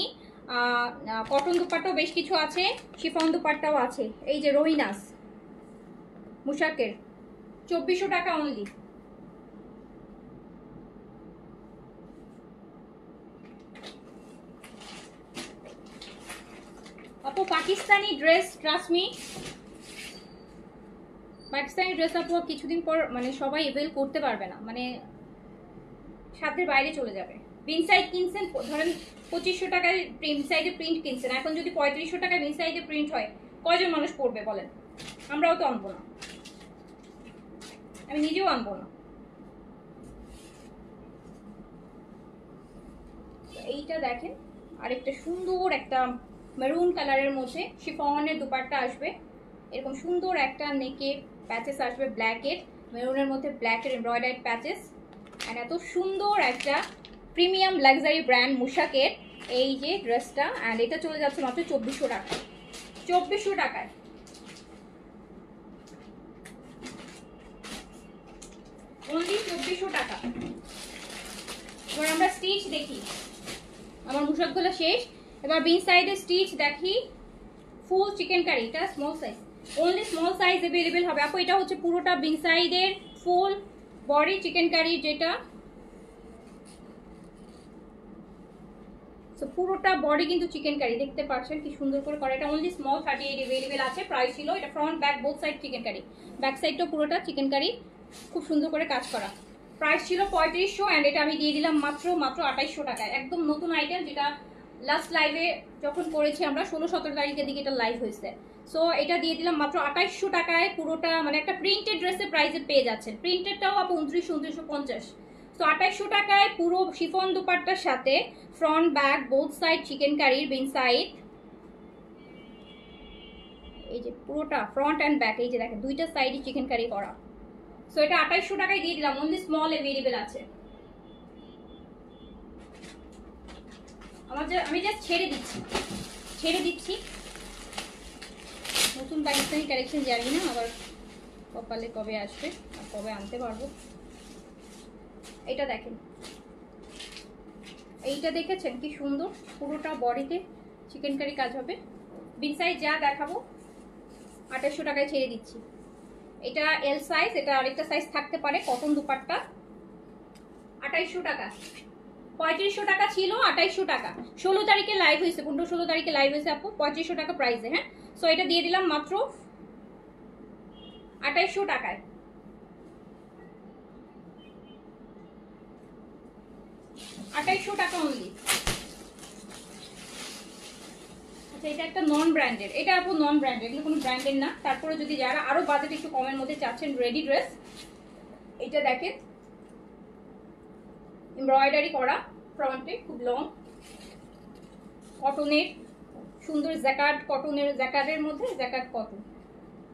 কটন দুপাট্টাও বেশ কিছু আছে, শিফন দুপাট্টাও আছে। এই যে রোহিনাস মুশাকের 2400 টাকা অনলি। আপু Pakistani dress, trust me, Pakistani dress আপু কিছুদিন পর মানে সবাই এভেল করতে পারবে না, মানে সাধ্যের বাইরে চলে যাবে। বিনসাইড কিনছেন ধরেন 2500 টাকায় বিনসাইডে প্রিন্ট কিনছেন, এখন যদি 3500 টাকায় বিনসাইডে প্রিন্ট হয় কয়জন মানুষ পড়বে বলেন? আমরাও তো আনবো না, আমি নিজেও আনবো না। এইটা দেখেন আরেকটা সুন্দর একটা মেরুন কালারের মধ্যে শিফনের দুপাট্টা আসবে, এরকম সুন্দর একটা নেকে প্যাচেস আসবে ব্ল্যাকের, মেরুনের মধ্যে ব্ল্যাকের এমব্রয়ডারি প্যাচেস, আর এত সুন্দর একটা প্রিমিয়াম লাক্সারি ব্র্যান্ড মুশাকের এই যে ড্রেসটা, অ্যান্ড এটা চলে যাচ্ছে মাত্র 2400 টাকা, 2400 টাকায়। অনলি 2400 টাকা। এবার আমরা স্টিচ দেখি, আমার মুশাকগুলো শেষ, এবার বিন সাইডের স্টিচ দেখি। ফুল চিকেন কারি, এটা small size, only small size available হবে আপু। এটা হচ্ছে পুরোটা বিন সাইডের ফুল বডি চিকেন কারি, যেটা সো পুরোটা বডি কিন্তু চিকেন কারি, দেখতে পাচ্ছেন কি সুন্দর করে করা। এটা অনলি স্মল 38 अवेलेबल আছে, প্রাইস ছিল এটা front back both side chikankari, back সাইডটাও পুরোটা চিকেন কারি, খুব সুন্দর করে কাজ করা। প্রাইস ছিল 3500 এন্ড এটা আমি দিয়ে দিলাম মাত্র 2800 টাকায়, একদম নতুন আইটেম, যেটা লাস্ট লাইভে যখন করেছি আমরা 16-17 তারিখের দিকে এটা লাইভ হয়েছে। সো এটা দিয়ে দিলাম মাত্র 2800 টাকায়, পুরোটা মানে একটা প্রিন্টেড ড্রেসের প্রাইসে পেয়ে যাচ্ছেন। প্রিন্টেডটাও আপু 2950। সো 2800 টাকায় পুরো শিফন দুপাট্টার সাথে ফ্রন্ট ব্যাক বোথ সাইড চিকেন কারির বিন সাইড, এই যে পুরোটা ফ্রন্ট অ্যান্ড ব্যাক, এই যে দেখেন দুইটা সাইডই চিকেন কারি করা। সো এটা 2800 টাকায় দিয়ে দিলাম, অনলি স্মল अवेलेबल আছে। আমি জাস্ট ছেড়ে দিচ্ছি নতুন পাকিস্তানি কালেকশন, জানি না আবার কপালে কবে আসবে আর কবে আনতে পারবো। এটা দেখেন, এইটা দেখেছেন কি সুন্দর, পুরোটা বডিতে চিকেন কারি কাজ হবে। বিগ সাইজ যা দেখাবো 2800 টাকায় ছেড়ে দিচ্ছি। এটা এল সাইজ, এটা আরেকটা সাইজ থাকতে পারে, কটন দুপাট্টা 2800 টাকা। 3500 টাকা ছিল, 2800 টাকা। 16 তারিখে লাইভ হয়েছে, 15-16 তারিখে লাইভ হয়েছে আপু, 3500 টাকা প্রাইসে। হ্যাঁ, সো এটা দিয়ে দিলাম মাত্র 2800 টাকায়। টাকা অনলি। আচ্ছা এটা একটা নন ব্র্যান্ডেড, এটা আপু নন ব্র্যান্ডেড, এগুলো কোনো ব্র্যান্ডেড না। তারপরে যদি যারা আরো বাজেট একটু কমের মধ্যে চাচ্ছেন রেডি ড্রেস, এটা দেখেন এমব্রয়ডারি করা, ফ্রন্টে খুব লং, কটনের সুন্দর জ্যাকার্ড, কটনের জ্যাকার্ডের মধ্যে জ্যাকার্ড কটন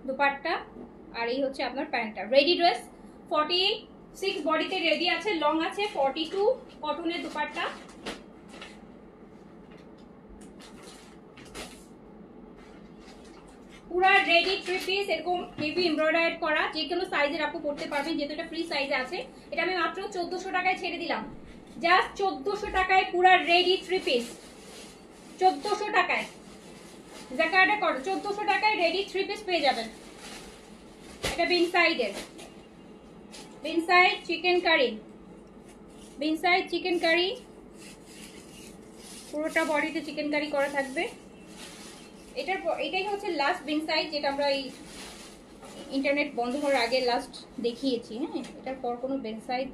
দুপাট্টা, আর এই হচ্ছে আপনার প্যান্টটা। রেডি ড্রেস 46 বডিতে রেডি আছে, লং আছে 42, কটনের দুপাট্টা। পুরা রেডি 3 পিস এরকম হেভি এমব্রয়ডারি করা, যে কোনো সাইজের আপু পড়তে পারবেন, যেহেতু এটা ফ্রি সাইজে আছে। এটা আমি মাত্র 1400 টাকায় ছেড়ে দিলাম, জাস্ট 1400 টাকায় পুরা রেডি 3 পিস, 1400 টাকায় জ্যাকার্ডে কর, 1400 টাকায় রেডি 3 পিস পেয়ে যাবেন। এটা বিন সাইডের, বিন সাইড চিকেন কারি, বিন সাইড চিকেন কারি, পুরোটা বডিতে চিকেন কারি করা থাকবে। এটাই হচ্ছে লাস্ট বিন সাইড, যেটা আমরা এই ইন্টারনেট বন্ধ হওয়ার আগে লাস্ট দেখিয়েছি। হ্যাঁ, এটার পর কোনো বিন সাইড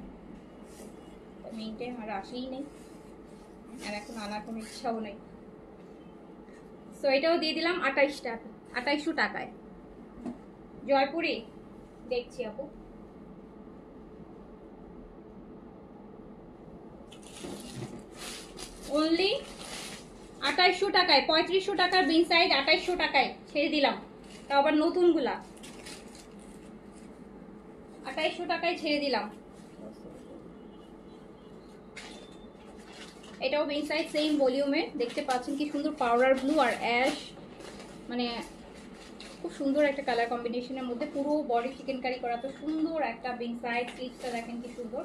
মেইনটেন আর আসেই নেই, আর এখন আনার কোনো ইচ্ছাও নেই। সো এটাও দিয়ে দিলাম 2800 টাকায়। জয়পুরি দেখছি আপু, অনলি 2800 টাকায়, 3500 টাকার বিন সাইড 2800 টাকায় ছেড়ে দিলাম। তাও আবার নতুনগুলা 2800 টাকায় ছেড়ে দিলাম। এটাও বিন সাইড সেম ভলিউমে, দেখতে পাচ্ছেন কি সুন্দর পাউডার ব্লু আর অ্যাশ, মানে খুব সুন্দর একটা কালার কম্বিনেশনের মধ্যে পুরো বডি চিকেন কারি করা। তো সুন্দর একটা বিন সাইড, স্লিভসটা দেখেন কি সুন্দর।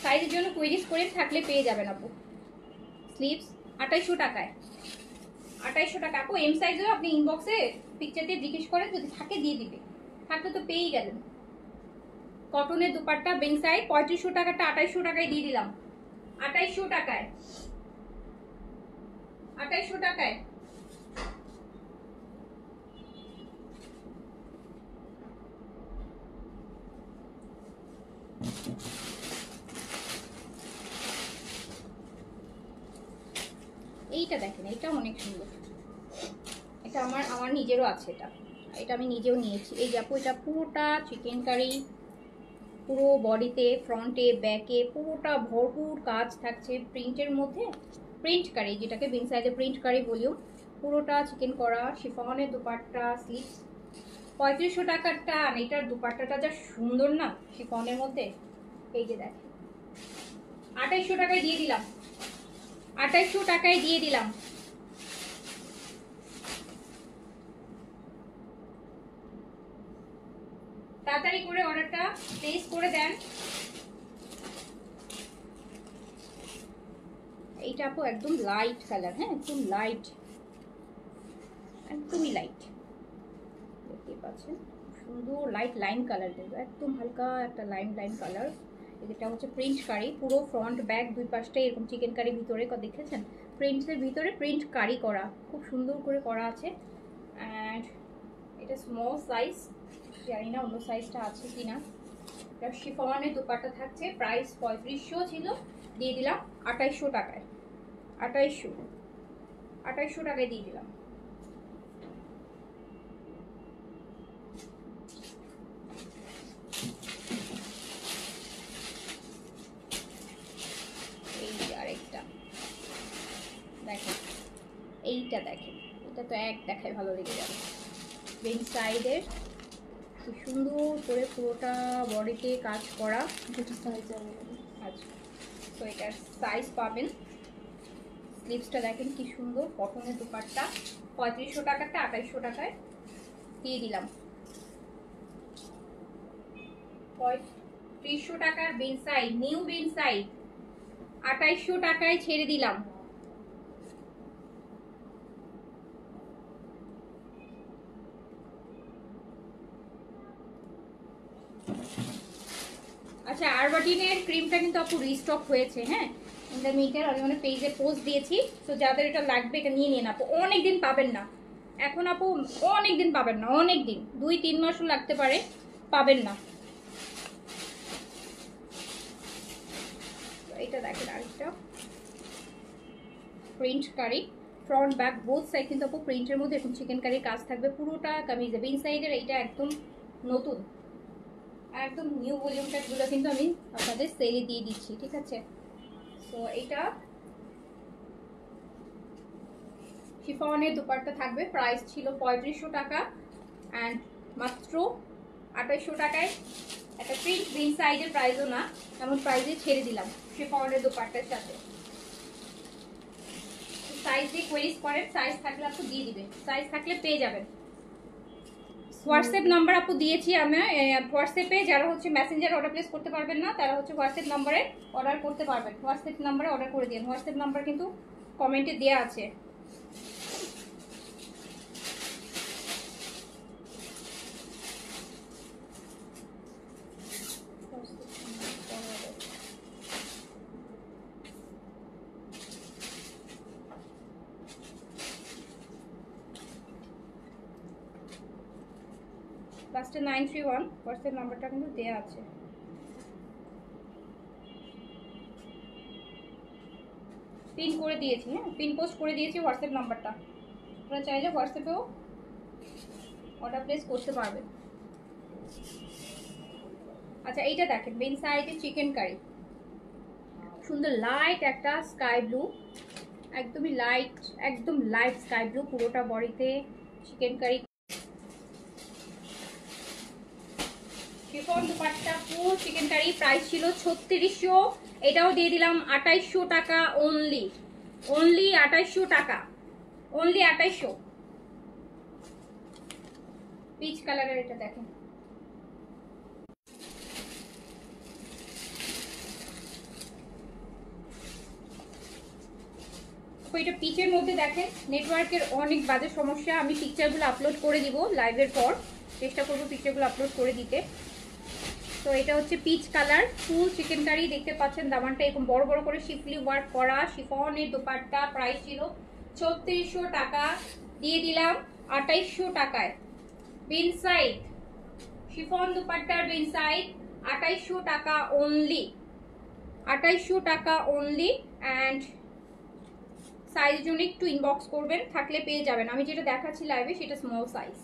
সাইজের জন্য কুইরিজ করে থাকলে পেয়ে যাবেন আপু। স্লিভস 2800 টাকায়, 2800 টাকা আপু। এম সাইজও আপনি ইনবক্সে পিকচার দিয়ে জিজ্ঞেস করেন, যদি থাকে দিয়ে দিবে, থাকলে তো পেয়েই গেলেন। কটনের দুপাট্টা বিন সাইড 3500 টাকাটা 2800 টাকায় দিয়ে দিলাম, 2800 টাকায়, 2800 টাকায়। এইটা দেখেন, এটা অনেক সুন্দর, এটা আমার নিজেরও আছে, এটা আমি নিজেও নিয়েছি। এই যে আপু, এটা পুরোটা চিকেন কারি, পুরো বডিতে ফ্রন্টে ব্যাকে পুরোটা ভরপুর কাজ থাকছে প্রিন্টের মধ্যে। প্রিন্ট কারি, যেটাকে বিন সাইজে প্রিন্ট কারি বলিও, পুরোটা চিকেন করা, শিফনের দুপাট্টা, স্লিভস। 3500 টাকারটা, আর এটার দুপাট্টাটা যা সুন্দর না শিফনের মধ্যে। এই যে দেখেন 2800 টাকায় দিয়ে দিলাম, 2800 টাকায় দিয়ে দিলাম। তাড়াতাড়ি করে অর্ডারটা প্লেস করে দেন। এইটা আপু একদম লাইট কালার, হ্যাঁ একদম লাইট, একদমই লাইট, দেখতে পাচ্ছেন সুন্দর লাইট লাইম কালার, কিন্তু একদম হালকা একটা লাইম কালার। এটা হচ্ছে প্রিন্ট কারি, পুরো ফ্রন্ট ব্যাক দুই পাশটাই এরকম চিকেন কারি ভিতরে দেখেছেন, প্রিন্টের ভিতরে প্রিন্ট কারি করা, খুব সুন্দর করে করা আছে। অ্যান্ড এটা স্মল সাইজ, জানি না অন্য সাইজটা আছে কিনা। এটা শিফনের দুপাট্টা থাকছে, প্রাইস 3500 ছিল, দিয়ে দিলাম 2800 টাকায়, 2800 টাকায় দিয়ে দিলাম। এই আরেকটা দেখেন, এইটা দেখেন, এটা তো এক দেখায় ভালো লেগে যাবে। বেন সাইডের কি সুন্দর করে পুরোটা বডিতে কাজ করা, দুটো সাইজ আচ্ছা। তো এটার সাইজ পাবেন, স্লিভসটা দেখেন কি সুন্দর, কটনের দুপাট্টা। 3500 টাকাটা 2800 টাকায় দিয়ে দিলাম। 3500 টাকার Ben side, new Ben side 2800 টাকায় ছেড়ে দিলাম। আচ্ছা, আরবাটিনের ক্রিমটা কিন্তু আপু রিস্টক হয়েছে, হ্যাঁ ইন্টারমিডিয়েট আমি মানে পেজে পোস্ট দিয়েছি। তো যাদের এটা লাগবে এটা নিয়ে নিন আপু, অনেকদিন পাবেন না এখন আপু, অনেকদিন পাবেন না, অনেকদিন 2-3 মাসও লাগতে পারে, পাবেন না। এটা দেখেন আরেকটা প্রিন্ট কারি, ফ্রন্ট ব্যাক বোথ সাইড কিন্তু আপু প্রিন্টের মধ্যে এরকম চিকেন কারির কাজ থাকবে পুরোটা কামিজে। ইনসাইডের এইটা একদম নতুন, একদম নিউ ভলিউম টাইপগুলো কিন্তু আমি আপনাদের সেলে দিয়ে দিচ্ছি, ঠিক আছে। সো এইটা শিফনের দুপাট্টা থাকবে, প্রাইস ছিল 3500 টাকা অ্যান্ড মাত্র 2800 টাকায় একটা প্রিন্ট গ্রিন সাইজের প্রাইসও না, এমন প্রাইসে ছেড়ে দিলাম শিফনের দুপাট্টার সাথে। সাইজ দিয়ে কোয়েরিজ করেন, সাইজ থাকলে আপু দিয়ে দিবে, সাইজ থাকলে পেয়ে যাবেন। হোয়াটসঅ্যাপ নাম্বার আপু দিয়েছি আমি, হোয়াটসঅ্যাপে যারা হচ্ছে মেসেঞ্জার অর্ডার প্লেস করতে পারবেন না তারা হচ্ছে হোয়াটসঅ্যাপ নাম্বারে অর্ডার করতে পারবেন। হোয়াটসঅ্যাপ নাম্বারে অর্ডার করে দিন, হোয়াটসঅ্যাপ নাম্বার কিন্তু কমেন্টে দেওয়া আছে। লাস্টে 931 হোয়াটসঅ্যাপ নাম্বারটা কিন্তু দেওয়া আছে। পিন করে দিয়েছি, হ্যাঁ পিন পোস্ট করে দিয়েছি হোয়াটসঅ্যাপ নাম্বারটা, আপনারা চাইলে হোয়াটসঅ্যাপেও অর্ডার প্লেস করতে পারবেন। আচ্ছা এইটা দেখেন মেন সাইডে চিকেন কারি, সুন্দর লাইট একটা স্কাই ব্লু, একদমই লাইট, একদম লাইট স্কাই ব্লু, পুরোটা বডিতে চিকেন কারি শিফন দুপাট্টা পুরো চিকেন কারি। প্রাইস ছিল 3600, এটাও দিয়ে দিলাম 2800 টাকা অনলি, অনলি 2800 টাকা, অনলি 2800। পিচ কালারের এটা দেখেন, এটা পিচের মধ্যে দেখেন নেটওয়ার্কের অনেক বাজে সমস্যা, আমি পিকচারগুলো আপলোড করে দিব লাইভের পর, চেষ্টা করবো পিকচারগুলো আপলোড করে দিতে। তো এটা হচ্ছে peach colour full chikankari, দেখতে পাচ্ছেন দামানটা এরকম বড় বড় করে শিফলি ওয়ার্ক করা, শিফনের দোপাট্টা প্রাইস ছিল 3600 টাকা, দিয়ে দিলাম 2800 টাকায়। বিন সাইড শিফন দোপাট্টার বিন সাইড 2800 টাকা অনলি, 2800 টাকা অনলি। অ্যান্ড সাইজ জন্য একটু ইনবক্স করবেন, থাকলে পেয়ে যাবেন। আমি যেটা দেখাচ্ছি লাইভে সেটা স্মল সাইজ।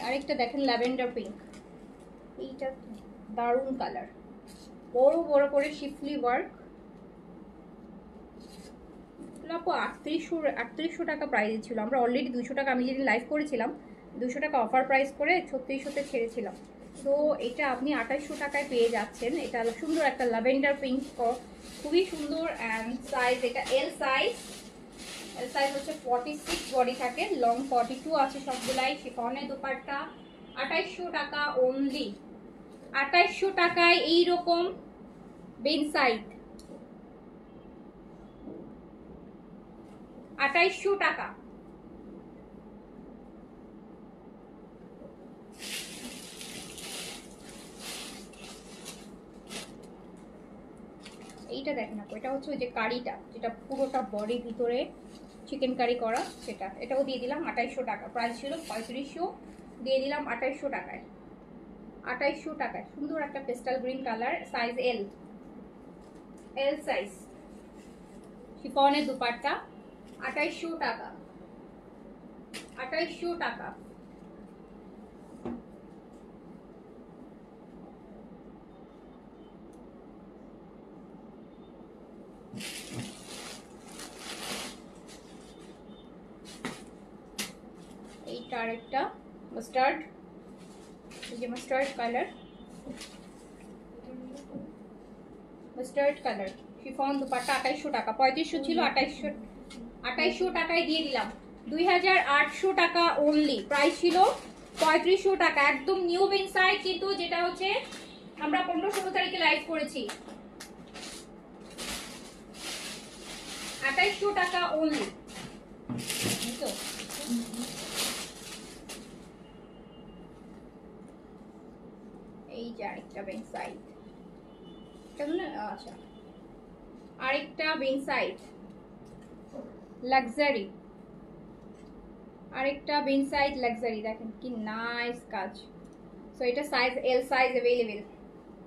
আরেকটা দেখেন ল্যাভেন্ডার পিঙ্ক, এইটা দারুণ কালার, বড় বড় করে শিফলি ওয়ার্ক, আপু 3800 টাকা প্রাইস ছিল। আমরা অলরেডি 200 টাকা, আমি যেদিন লাইভ করেছিলাম 200 টাকা অফার প্রাইস করে 3600-তে ছেড়েছিলাম। তো এটা আপনি 2800 টাকায় পেয়ে যাচ্ছেন। এটা সুন্দর একটা ল্যাভেন্ডার পিঙ্ক, খুবই সুন্দর। অ্যান্ড সাইজ এটা এল সাইজ, এল সাইজ হচ্ছে 46 বডি থাকে, লং 42 আছে সবগুলাই। শিফনের দোপাট্টা 2800 টাকা অনলি, 2800 টাকায় এইরকম বিন সাইড, 2800 টাকা। এইটা দেখেন আপু, এটা হচ্ছে ওই যে কারিটা যেটা পুরোটা বডি ভিতরে চিকেন কারি করা, সেটা এটাও দিয়ে দিলাম 2800 টাকা, প্রাইস ছিল 3500, দিয়ে দিলাম 2800 টাকায়, 2800 টাকায়। সুন্দর একটা pastel green colour, size L, L size, শিফনের দুপাট্টা 2800 টাকা, 2800 টাকা। এইটা আরেকটা মাস্টার্ড, এই যে mustard colour, mustard colour chiffon dupatta 2800 টাকা, 3500 ছিল, 2800 টাকায় দিয়ে দিলাম 2800 টাকা অনলি, প্রাইস ছিল 3500 টাকা। একদম নিউ বিন সাইড কিন্তু, যেটা হচ্ছে আমরা 15-16 তারিখে লাইভ করেছি, 2800 টাকা অনলি। তো এই যে আরেকটা বিন সাইড, আচ্ছা আরেকটা বিন সাইড লাক্সারি, আরেকটা বিন সাইড লাক্সারি, দেখেন কি নাইস কাজ। সো এটা সাইজ এল সাইজ অ্যাভেলেবেল।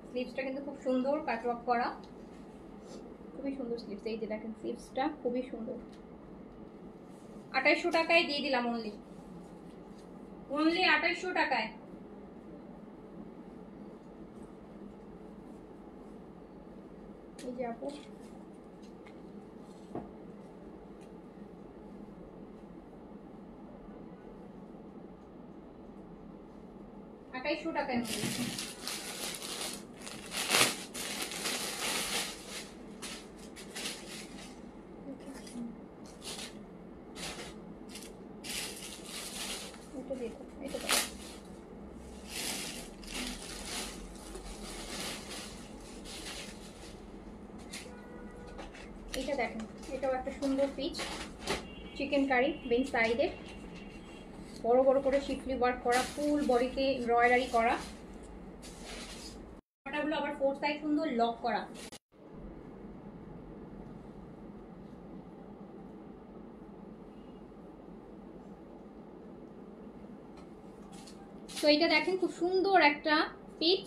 স্লিভসটা কিন্তু খুব সুন্দর কাটওয়ার্ক করা, খুবই সুন্দর স্লিভস। এই যে দেখেন স্লিভসটা খুবই সুন্দর। 2800 টাকায় দিয়ে দিলাম, অনলি 2800 টাকায়। এই যে আপু, টাকায় এটা দেখেন, এটাও একটা সুন্দর পিচ চিকেন কারি বেন সাইডে, বড় বড় করে শিফলি ওয়ার্ক করা, ফুল বডিতে এমব্রয়ডারি করা। এটাগুলো আবার ফোর সাইড সুন্দর লক করা। তো এটা দেখেন খুব সুন্দর একটা পিচ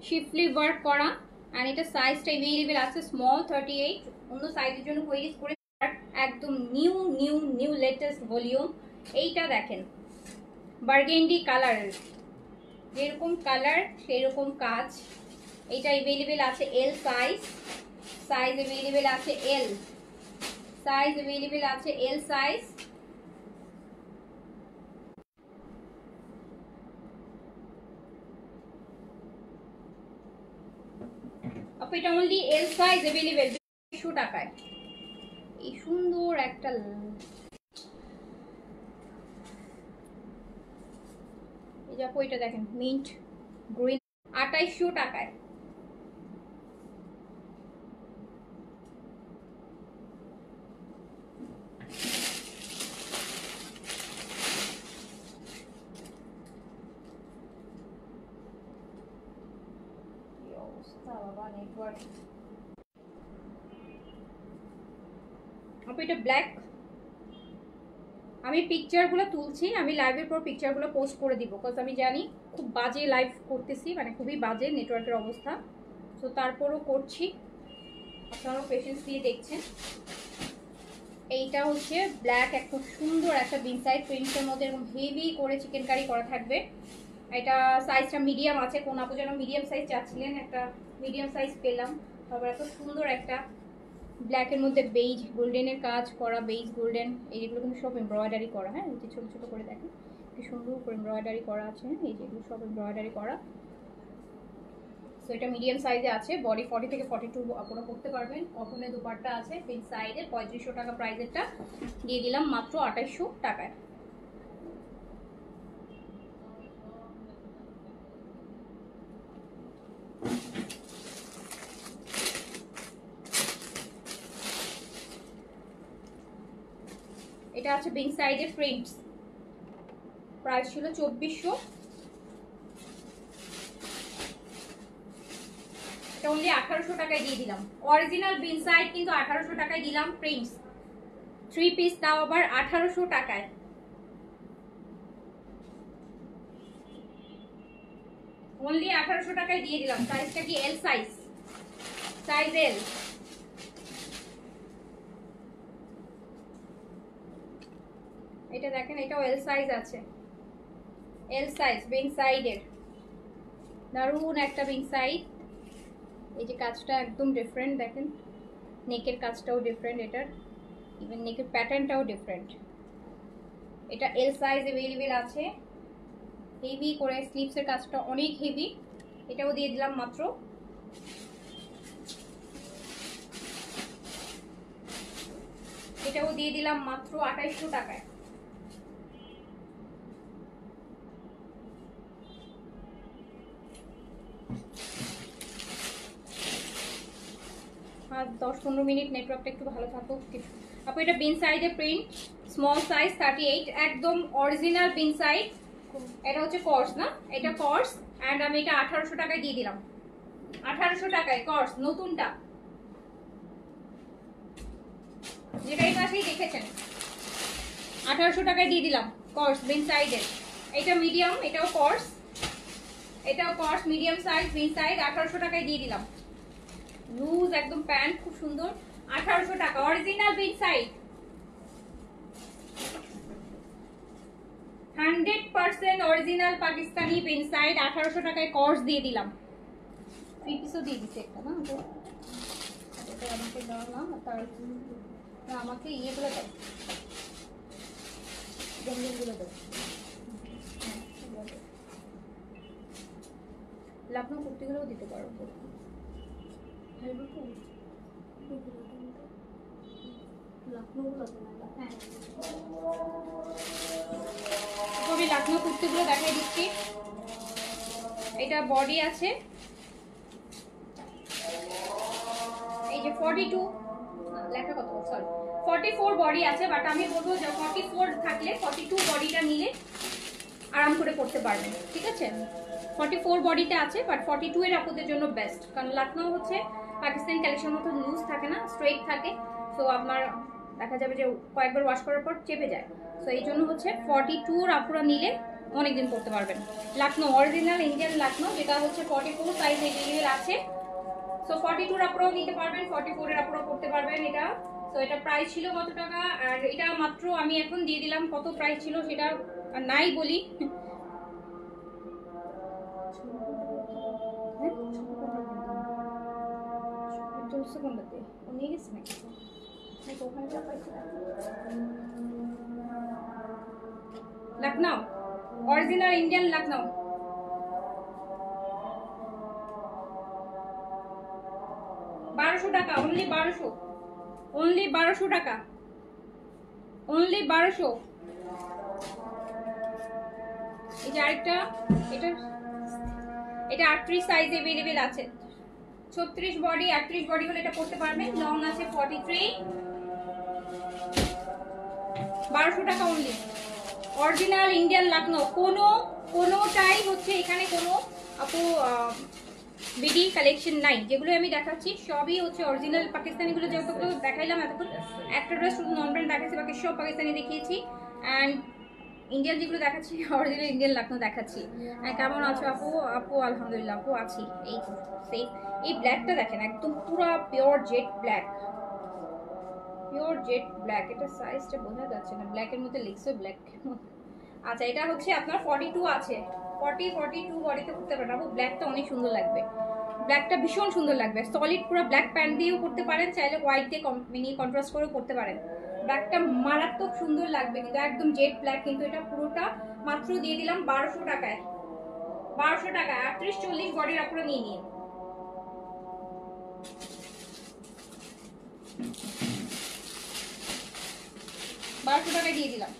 শিফলি ওয়ার্ক করা, আর এটা সাইজটা अवेलेबल আছে স্মল 38, অন্য সাইজের জন্য কোয়েরিজ করে একদম new new new latest volume. এইটা দেখেন বার্গেন্ডি কালার, যেরকম কালার সেরকম কাজ। এটা अवेलेबल আছে এল সাইজ, সাইজ अवेलेबल আছে এল, সাইজ अवेलेबल আছে এল সাইজ। এটা অনলি এল সাইজ अवेलेबल 200 টাকায়। এই সুন্দর একটা এই যে আপু, এটা দেখেন মিন্ট গ্রিন 2800 টাকায়। এটা ব্ল্যাক, আমি পিকচারগুলো তুলছি, আমি লাইভের পর পিকচারগুলো পোস্ট করে দিব, বিকজ আমি জানি খুব বাজে লাইভ করতেছি, মানে খুবই বাজে নেটওয়ার্কের অবস্থা। তো তারপরও করছি, আপনারাও পেশেন্স দিয়ে দেখছেন। এইটা হচ্ছে ব্ল্যাক, একটা সুন্দর একটা বিনসাইড প্রিন্টের মধ্যে এরকম হেভি করে চিকেন কারি করা থাকবে। এটা সাইজটা মিডিয়াম আছে, কোন আপু যেন মিডিয়াম সাইজ চাচ্ছিলেন, একটা মিডিয়াম সাইজ পেলাম। তারপর এত সুন্দর একটা ব্ল্যাকের মধ্যে বেইজ গোল্ডেনের কাজ করা, বেইজ গোল্ডেন, এইগুলো কিন্তু সব এমব্রয়ডারি করা। হ্যাঁ, এই যে ছোটো ছোটো করে দেখেন কি সুন্দর করে এমব্রয়ডারি করা আছে, এই যেগুলো সব এমব্রয়ডারি করা। সো এটা মিডিয়াম সাইজে আছে, বডি 40 থেকে 42 আপনারা করতে পারবেন। কটনের দুপাট্টা আছে পিন সাইডে, 3500 টাকা প্রাইসেরটা দিয়ে দিলাম মাত্র 2800 টাকায়। এটা আছে বিং সাইডে প্রিন্টস, প্রাইস ছিল 2400, এটা অনলি 1800 টাকায় দিয়ে দিলাম। অরিজিনাল বিং সাইড কিন্তু 1800 টাকায় দিলাম, প্রিন্টস 3 পিস, তাও আবার 1800 টাকায়। অনলি 1800 টাকায় দিয়ে দিলাম। সাইজটা কি এল সাইজ, সাইজ এল। এটা দেখেন, এটাও এল সাইজ আছে, এল সাইজ বিং সাইডের, দারুণ একটা বিং সাইড। এই যে কাজটা একদম ডিফারেন্ট, দেখেন নেকের কাজটাও ডিফারেন্ট, এটার ইভেন নেকের প্যাটার্নটাও ডিফারেন্ট। এটা এল সাইজ अवेलेबल আছে, হেভি করে স্লিভসের কাজটা অনেক হেভি। এটাও দিয়ে দিলাম মাত্র, এটাও দিয়ে দিলাম মাত্র 2800 টাকায়। আর 10-15 মিনিট নেটওয়ার্কটা একটু ভালো থাকুক। আপু এটা বিন সাইডে প্রিন্ট, স্মল সাইজ 38, একদম অরিজিনাল বিন সাইড। এটা হচ্ছে কর্স না, এটা কর্স, এন্ড আমি এটা 1800 টাকায় দিয়ে দিলাম। 1800 টাকায় কর্স নতুনটা, যেটা এই পাশেই দেখেছেন। 1800 টাকায় দিয়ে দিলাম কর্স বিন সাইডের। এটা মিডিয়াম, এটাও কর্স, এটাও কর্স মিডিয়াম সাইজ বিন সাইড। 1800 টাকায় দিয়ে দিলাম। লুজ একদম প্যান্ট, খুব সুন্দর। 1800 টাকা অরিজিনাল বিন সাইড, 100% অরিজিনাল পাকিস্তানি বিন সাইড। 1800 টাকায় কর্স দিয়ে দিলাম। 3 পিসও দিয়ে দিচ্ছে একটা না, এটা আমাকে দাও না, তার আমাকে ইয়েগুলো দাও, গেঞ্জিগুলো দাও। লাখনৌ কুর্তিগুলোও দিতে পারো। লাখনৌ কুর্তিগুলো দেখাই দিচ্ছি। এটা বডি আছে এই যে 42, লেখা কত, সরি 44 বডি আছে, বাট আমি বলবো যে 44 থাকলে 42 বডিটা নিলে আরাম করে পড়তে পারবেন, ঠিক আছে। 44 বডিতে আছে, বাট 42 এর আপুদের জন্য বেস্ট, কারণ লাখনৌ হচ্ছে পাকিস্তানি কালেকশন মতো লুজ থাকে না, স্ট্রেট থাকে। সো আপনার দেখা যাবে যে কয়েকবার ওয়াশ করার পর চেপে যায়। সো এই জন্য হচ্ছে 42 আপুরা নিলে অনেকদিন পড়তে পারবেন। লাখনৌ অরিজিনাল ইন্ডিয়ান লাখনৌ, যেটা হচ্ছে 44 সাইজ এভেলেবেল আছে। সো 42 আপুরাও নিতে পারবেন, 44 এর আপুরাও পড়তে পারবেন এটা। তো এটা প্রাইস ছিল কত টাকা, আর এটা মাত্র আমি এখন দিয়ে দিলাম। কত প্রাইস ছিল সেটা নাই বলি, লখনৌ অরিজিনাল ইন্ডিয়ান লখনৌ। টাকা অনলি, 1200, অনলি 1200 টাকা, অনলি 1200। এই যে আরেকটা, এটা 38 সাইজ अवेलेबल আছে। 36 বডি, 38 বডি হলে এটা পড়তে পারবেন। লং আছে 43, 1200 টাকা অনলি। অরিজিনাল ইন্ডিয়ান লাখনৌ, কোনোটাই হচ্ছে এখানে কোনো আপু বিডি কালেকশন নাই। যেগুলো আমি দেখাচ্ছি সবই হচ্ছে অরিজিনাল পাকিস্তানিগুলো, যেগুলো দেখাইলাম এতক্ষণ একটা ড্রেস শুধু নন ব্র্যান্ড দেখাচ্ছি, বাকি সব পাকিস্তানি দেখিয়েছি। অ্যান্ড ইন্ডিয়ান যেগুলো দেখাচ্ছি অরিজিনাল ইন্ডিয়ান লাখনৌ দেখাচ্ছি। কেমন আছো আপু? আপু আলহামদুলিল্লাহ আপু আছি, এই সেফ। এই ব্ল্যাকটা দেখেন, একদম পুরো pure jet black, pure jet black. এটা সাইজটা বোঝা যাচ্ছে না, ব্ল্যাকের মধ্যে লিখছে ব্ল্যাক। আচ্ছা, এটা হচ্ছে আপনার 42 আছে, 42 বডিতে করতে পারেন আপু। ব্ল্যাকটা অনেক সুন্দর লাগবে, ব্ল্যাকটা ভীষণ সুন্দর লাগবে। সলিড পুরো ব্ল্যাক প্যান্ট দিয়েও করতে পারেন, চাইলে হোয়াইট দিয়ে মিনি কন্ট্রাস্ট করেও করতে পারেন। ব্ল্যাকটা মারাত্মক সুন্দর লাগবে, কিন্তু একদম জেড ব্ল্যাক। কিন্তু এটা পুরোটা মাত্র দিয়ে দিলাম 1200 টাকায়, 1200 টাকায়। 38-40 বডির আপনারা নিয়ে নিন। টাকায় দিয়ে দিলাম।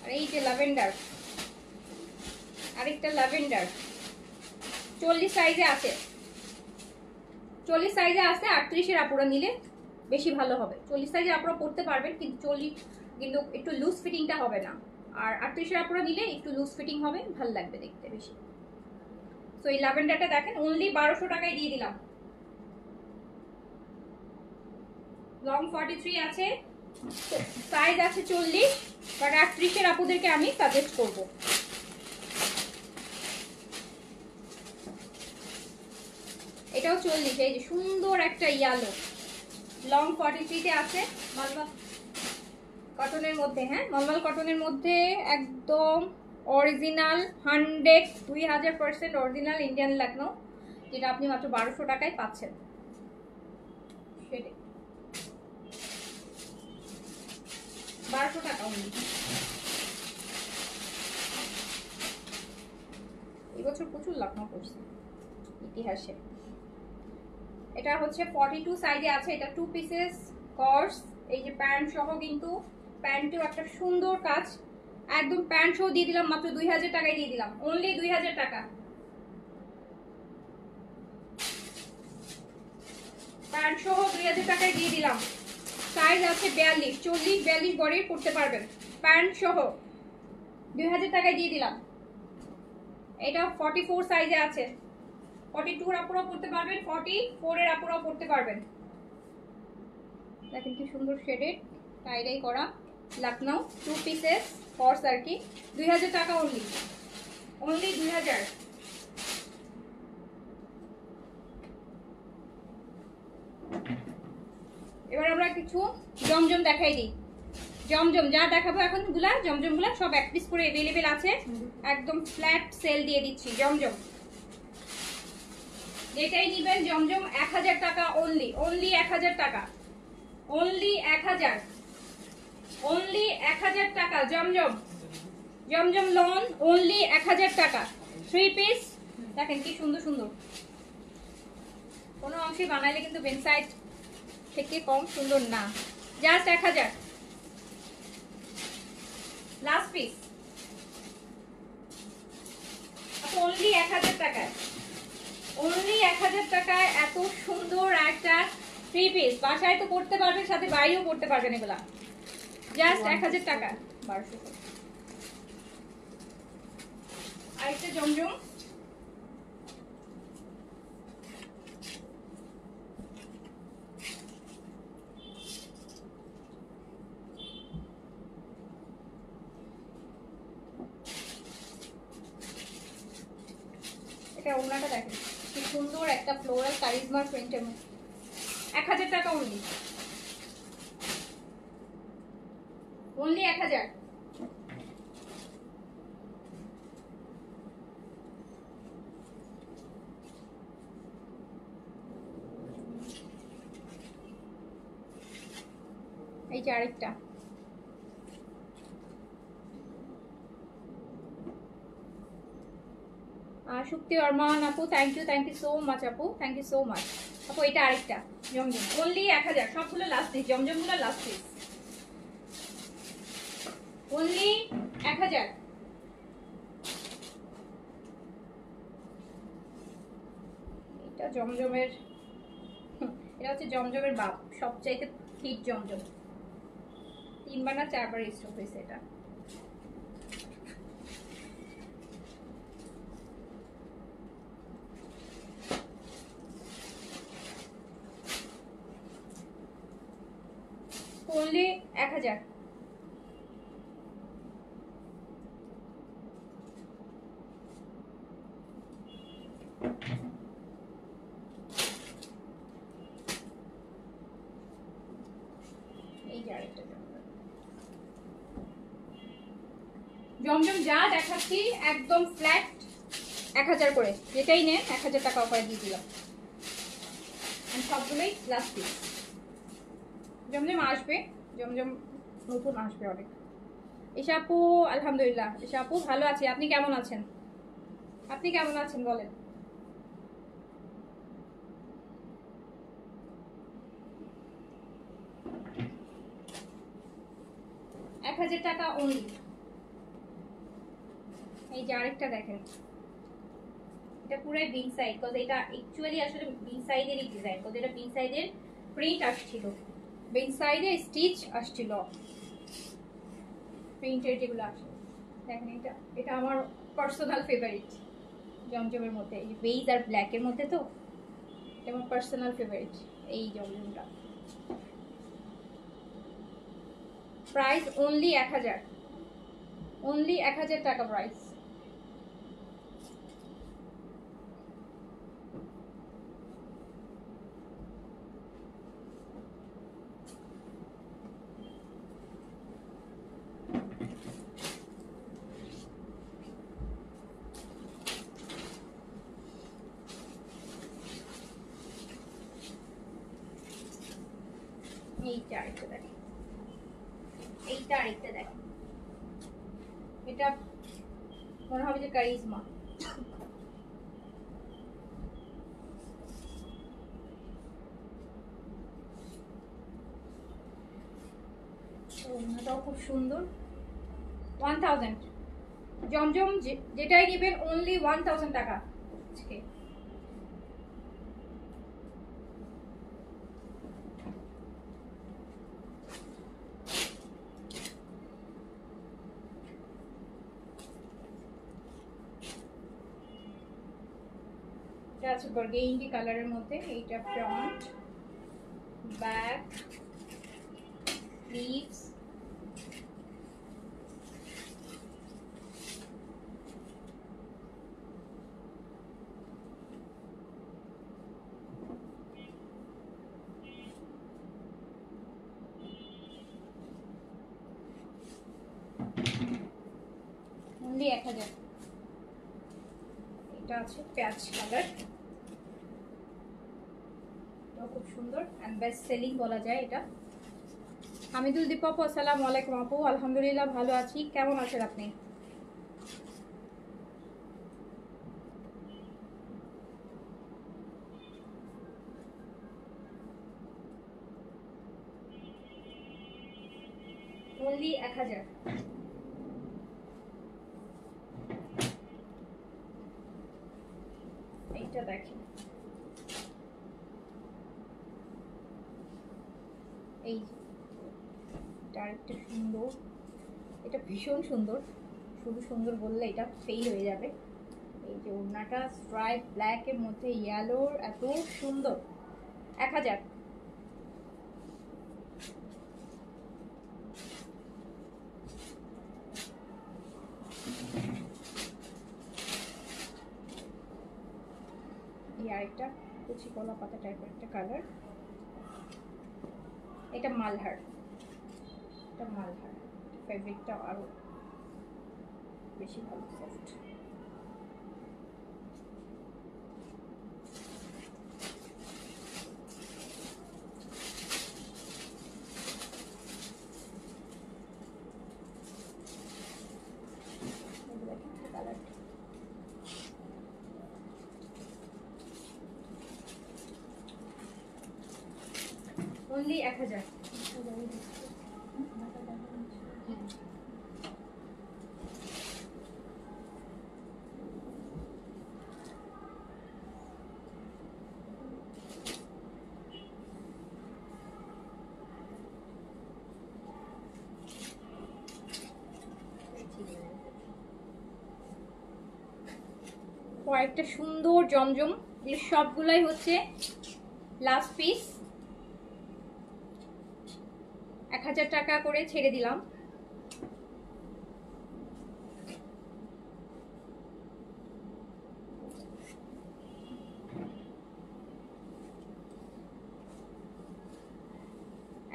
আর এই যে ল্যাভেন্ডার, আরেকটা ল্যাভেন্ডার 40 সাইজে আছে, 40 সাইজে আছে। 38 এর আপুরা নিলে বেশি ভালো হবে। 40 সাইজে আপুরা পড়তে পারবেন, কিন্তু 40 কিন্তু একটু লুজ ফিটিংটা হবে না। আর 38 এর আপুরা নিলে একটু লুজ ফিটিং হবে, ভালো লাগবে দেখতে বেশি। সো এই ল্যাভেন্ডারটা দেখেন, অনলি 1200 টাকায় দিয়ে দিলাম। লং 43 আছে, সাইজ আছে 40, বাট 38 এর আপুদেরকে আমি সাজেস্ট করব। এটাও 40, এই যে সুন্দর একটা ইয়ালো, লং 43 তে আছে, মালমাল কটনের মধ্যে। হ্যাঁ, মালমাল কটনের মধ্যে একদম অরিজিনাল 2000% অরিজিনাল ইন্ডিয়ান লাখনৌ, যেটা আপনি মাত্র 1200 টাকায় পাচ্ছেন। সেটাই 1200 টাকা অনলি। এই বছর প্রচুর লাখনৌ করছে ইতিহাসে। এটা হচ্ছে 42 সাইজে আছে, এটা 2 পিসেস কর্স। এই যে প্যান্ট সহ, কিন্তু প্যান্টেও একটা সুন্দর কাজ, একদম প্যান্ট সহ দিয়ে দিলাম মাত্র 2000 টাকায় দিয়ে দিলাম, অনলি 2000 টাকা। প্যান্ট সহ 2000 টাকায় দিয়ে দিলাম। সাইজ আছে 42, 40-42 বডির পড়তে পারবেন, প্যান্ট সহ 2000 টাকায় দিয়ে দিলাম। এটা 44 সাইজে আছে, 42 এর আপুরাও পড়তে পারবেন, 44 এর আপুরাও পড়তে পারবেন। দেখেন কি সুন্দর শেডেড টাইডাই করা, লখনউ 2 পিসেস ফর্স আর কি 2000 টাকা অনলি, অনলি 2000। এবার আমরা কিছু জমজম দেখাই দিই। জমজম যা দেখাবো এখন গুলা জমজম গুলা সব এক পিস করে अवेलेबल আছে, একদম ফ্ল্যাট সেল দিয়ে দিচ্ছি। জমজম যেটাই নেবেন জমজম 1000 টাকা অনলি, অনলি 1000 টাকা, অনলি 1000, অনলি 1000 টাকা। জমজম জমজম লন অনলি 1000 টাকা। 3 পিস দেখেন কি সুন্দর সুন্দর, কোনো অংশে বানাইলে কিন্তু বেন সাইড থেকে কম সুন্দর না, জাস্ট 1000। লাস্ট পিস অনলি 1000 টাকায়, অনলি 1000 টাকায় এত সুন্দর একটা 3 পিস। বাসায় তো পড়তে পারবেন, সাথে বাইরেও পড়তে পারবেন এগুলা, জাস্ট 1000 টাকা। 1200। আরেকটা জমজম, এটা ওড়নাটা দেখেন কি সুন্দর একটা ফ্লোরাল কারিজমার প্রিন্টের মধ্যে, 1000 টাকা অনলি, অনলি 1000। এই যে আরেকটা, শুক্তি আরমান আপু, থ্যাংক ইউ সো মাচ আপু, থ্যাংক ইউ সো মাচ আপু। এটা আরেকটা জমজম অনলি 1000, সবগুলো লাস্ট পিস, জমজমগুলো লাস্ট পিস, অনলি 1000। এটা জমজমের, এটা হচ্ছে জমজমের বাপ, সবচাইতে হিট জমজম, 3 বার না 4 বার স্টক হয়েছে এটা। অনলি 1000। এই যে আরেকটা জমজম যা দেখাচ্ছি একদম ফ্ল্যাট 1000 করে, যেটাই নেন 1000 টাকা অফার দিয়ে দিলাম, সবগুলোই লাস্ট পিস। জমজম আসবে, জমজম নতুন আসবে অনেক। ঈশা আপু আলহামদুলিল্লাহ, ঈশা আপু ভালো আছি, আপনি কেমন আছেন? আপনি কেমন আছেন বলেন? এক 1000 টাকা অনলি। এই যে আরেকটা দেখেন, এটা পুরো বিন সাইড, কজ এটা অ্যাকচুয়ালি আসলে বিন সাইডেরই ডিজাইন, কজ এটা বিন সাইডের প্রিন্ট আসছিল, বিন সাইডে স্টিচ আসছিল প্রিন্টের যেগুলো আসে। দেখেন এটা, এটা আমার পার্সোনাল ফেভারিট জমজমের মধ্যে, এই বেজ আর ব্ল্যাকের মধ্যে, তো এটা আমার পার্সোনাল ফেভারিট এই জমজমটা। প্রাইস অনলি 1000, অনলি 1000 টাকা প্রাইস। এইটা আরেকটা দেখেন, এইটা আরেকটা দেখেন, এটা মনে হবে যে কারিজমা। ওনাটাও খুব সুন্দর, 1000। জমজম যেটাই নেবেন অনলি 1000 টাকা। এটা আছে বার্গেন্ডি কালারের মধ্যে, এইটা ফ্রন্ট, ব্যাক, স্লিভস, অনলি 1000। এটা আছে পেঁয়াজ কালার, খুব সুন্দর এন্ড বেস্ট সেলিং বলা যায় এটা। হামিদুল দীপ আপু আসসালামু আলাইকুম আপু, আলহামদুলিল্লাহ ভালো আছি, কেমন আছেন আপনি? অনলি 1000। এইটা দেখেন, এই এটা আরেকটা সুন্দর, এটা ভীষণ সুন্দর, শুধু সুন্দর বললে এটা ফেল হয়ে যাবে। এই যে ওড়নাটা স্ট্রাইপ ব্ল্যাক এর মধ্যে ইয়েলোর, এত সুন্দর। 1000। এই আরেকটা কুচি কলা পাতা টাইপের একটা কালার, এটা মালহার, এটা মালহার ফেব্রিকটা আরো বেশি ভালো, সফট। অনলি 1000। কয়েকটা সুন্দর জমজম, সবগুলাই হচ্ছে লাস্ট পিস। 1000 টাকা করে ছেড়ে দিলাম।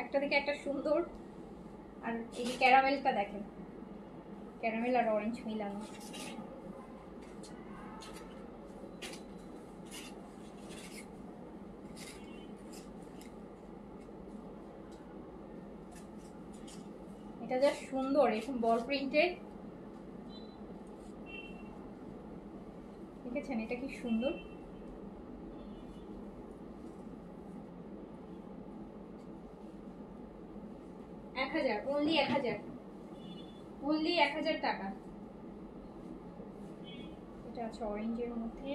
একটা থেকে একটা সুন্দর, আর এই যে ক্যারামেলটা দেখেন, ক্যারামেল আর অরেঞ্জ মিলানো। এটা যা সুন্দর, এরকম বল প্রিন্টের, দেখেছেন এটা কি সুন্দর। 1000, অনলি 1000, অনলি 1000 টাকা। এটা আছে অরেঞ্জের মধ্যে,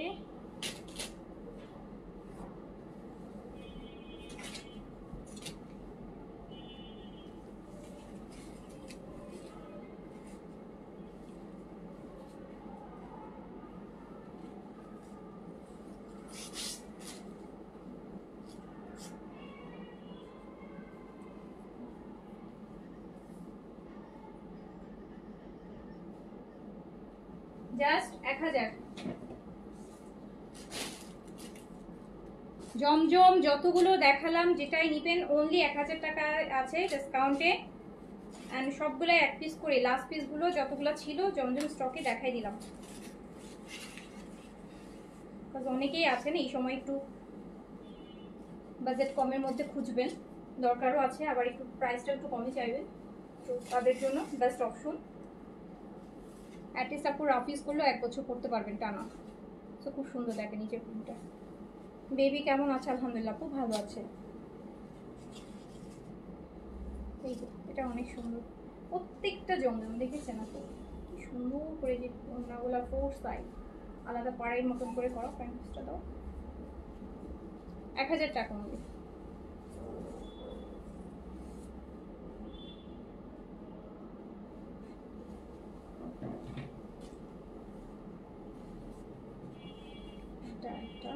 জাস্ট 1000। জমজম যতগুলো দেখালাম যেটাই নিবেন অনলি 1000 টাকা আছে ডিসকাউন্টে, এন্ড সবগুলো এক পিস করে, লাস্ট পিসগুলো যতগুলো ছিল জমজম স্টকে দেখাই দিলাম। অনেকেই আছেন এই সময় একটু বাজেট কমের মধ্যে খুঁজবেন, দরকারও আছে, আবার একটু প্রাইসটা একটু কমে চাইবেন, তো তাদের জন্য বেস্ট অপশন। অ্যাটলিস্ট আপু রাফিস করলেও 1 বছর পড়তে পারবেন টানা। তো খুব সুন্দর দেখেন নিচের প্রিন্টটা। বেবি কেমন আছে? আলহামদুলিল্লাহ আপু ভালো আছে। এই যে এটা অনেক সুন্দর, প্রত্যেকটা জমজম দেখেছেন আপু কি সুন্দর করে, যে ওনাগুলা 4 সাইড আলাদা পাড়াইয়ের মতন করে করা। প্যান্টসটা দাও, 1000 টাকা মধ্যে। একটা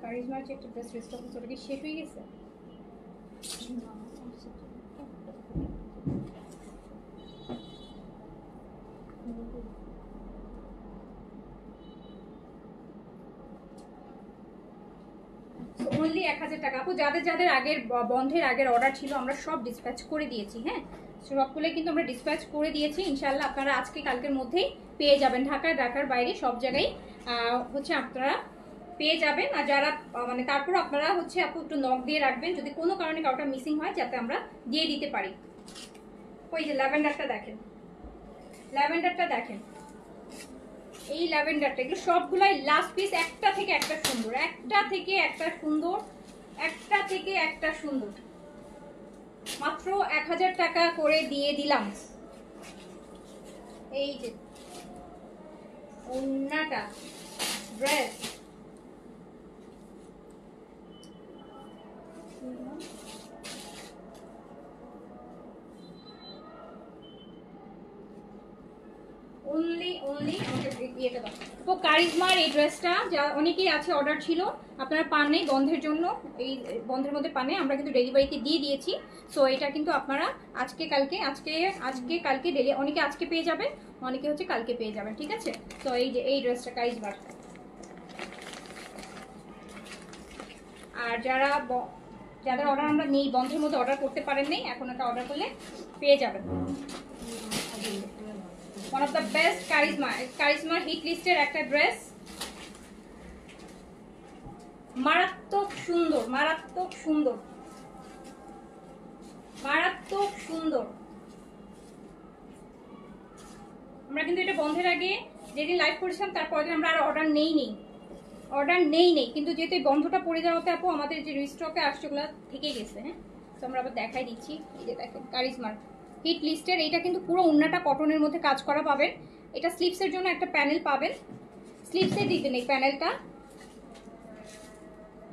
কারিজমার যে একটা ড্রেস, ড্রেসটা ওটা কি শেষ হয়ে গেছে? 1000 টাকা। আপু যাদের যাদের আগের বন্ধের আগের অর্ডার ছিল আমরা সব ডিসপ্যাচ করে দিয়েছি। হ্যাঁ, সবগুলো কিন্তু আমরা ডিসপ্যাচ করে দিয়েছি। ইনশাল্লাহ আপনারা আজকে কালকের মধ্যেই পেয়ে যাবেন। ঢাকার বাইরে সব জায়গায় হচ্ছে আপনারা পেয়ে যাবেন। আর যারা মানে তারপর আপনারা হচ্ছে আপু একটু নক দিয়ে রাখবেন যদি কোনো কারণে কাউটা মিসিং হয়, যাতে আমরা দিয়ে দিতে পারি। ওই যে ল্যাভেন্ডারটা দেখেন, ল্যাভেন্ডারটা দেখেন, এই ল্যাভেন্ডারটা, এগুলো সবগুলাই লাস্ট পিস। একটা থেকে একটা সুন্দর, একটা থেকে একটা সুন্দর, একটা থেকে একটা সুন্দর। মাত্র 1000 টাকা করে দিয়ে দিলাম। এই যে ওন্নাটা, ড্রেস, কারিজমার এই ড্রেসটা যা অনেকেই আছে অর্ডার ছিল, আপনারা পান নেই বন্ধের জন্য, এই বন্ধের মধ্যে পানে আমরা কিন্তু ডেলিভারিতে দিয়ে দিয়েছি। সো এটা কিন্তু আপনারা আজকে কালকে কালকে অনেকে আজকে পেয়ে যাবেন, অনেকে হচ্ছে কালকে পেয়ে যাবেন। ঠিক আছে, তো এই যে এই ড্রেসটা কারিজমার। আর যাদের অর্ডার আমরা নেই, বন্ধের মধ্যে অর্ডার করতে পারেন নেই, এখন একটা অর্ডার করলে পেয়ে যাবেন। One of the best charisma hit লিস্টের একটা ড্রেস, মারাত্মক সুন্দর, মারাত্মক সুন্দর, মারাত্মক সুন্দর। আমরা কিন্তু এটা বন্ধের আগে যেদিন লাইভ করেছিলাম তারপরে দিন আমরা আর অর্ডার নেই, কিন্তু যেহেতু এই বন্ধটা পড়ে যাওয়াতে আপু আমাদের যে রিস্টকে আসছে ওগুলো থেকে গেছে। হ্যাঁ, তো আমরা আবার দেখাই দিচ্ছি। এই যে দেখেন কারিজমার হিট লিস্টের, এইটা কিন্তু পুরো ওন্নাটা কটনের মধ্যে কাজ করা পাবেন। এটা স্লিপসের জন্য একটা প্যানেল পাবেন, স্লিপসে দিবেন এই প্যানেলটা,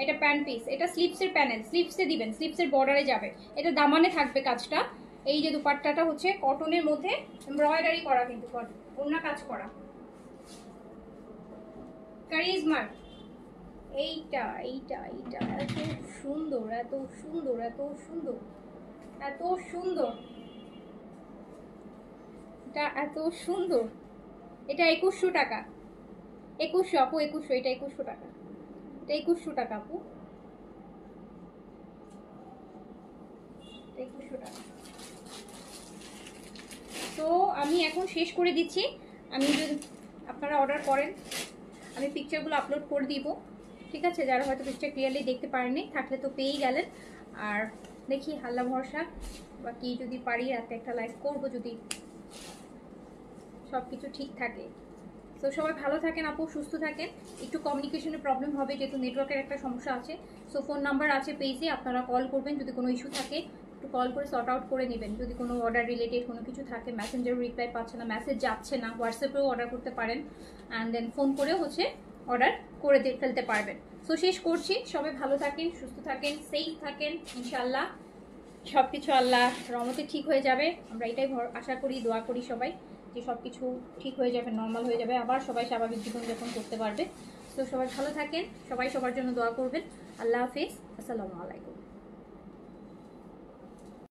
এটা প্যান্ট পিস, এটা স্লিপসের প্যানেল, স্লিপসে দিবেন, স্লিপসের বর্ডারে যাবে। এটা দামানে থাকবে কাজটা। এই যে দুপাট্টাটা হচ্ছে কটনের মধ্যে এমব্রয়ডারি করা, কিন্তু ওন্না কাজ করা। কারিজমার এইটা এইটা এইটা এত সুন্দর, এত সুন্দর, এত সুন্দর, এত সুন্দর, এটা এত সুন্দর। এটা 2100 টাকা, 2100 আপু, 2100, এটা 2100 টাকা, এটা 2100 টাকা আপু, 2100 টাকা। তো আমি এখন শেষ করে দিচ্ছি। আমি যদি আপনারা অর্ডার করেন আমি পিকচারগুলো আপলোড করে দিব। ঠিক আছে, যারা হয়তো পিকচার ক্লিয়ারলি দেখতে পারেননি, থাকলে তো পেয়েই গেলেন। আর দেখি আল্লাহ ভরসা, বা কি যদি পারি রাতে একটা লাইভ করবো যদি সব কিছু ঠিক থাকে। তো সবাই ভালো থাকেন আপু, সুস্থ থাকেন। একটু কমিউনিকেশনের প্রবলেম হবে যেহেতু নেটওয়ার্কের একটা সমস্যা আছে। সো ফোন নাম্বার আছে পেজে, আপনারা কল করবেন যদি কোনো ইস্যু থাকে, একটু কল করে সর্ট আউট করে নেবেন। যদি কোনো অর্ডার রিলেটেড কোনো কিছু থাকে, মেসেঞ্জারও রিপ্লাই পাচ্ছে না, মেসেজ যাচ্ছে না, হোয়াটসঅ্যাপেও অর্ডার করতে পারেন, অ্যান্ড দেন ফোন করেও হচ্ছে অর্ডার করে ফেলতে পারবেন। সো শেষ করছি, সবাই ভালো থাকেন, সুস্থ থাকেন, সেফ থাকেন। ইনশাল্লাহ সব কিছু আল্লাহ রহমতে ঠিক হয়ে যাবে। আমরা এটাই আশা করি, দোয়া করি সবাই যে সব কিছু ঠিক হয়ে যাবে, নর্মাল হয়ে যাবে, আবার সবাই স্বাভাবিক জীবনযাপন করতে পারবে। তো সবাই ভালো থাকেন, সবাই সবার জন্য দোয়া করবেন। আল্লাহ হাফিজ, আসসালামু আলাইকুম।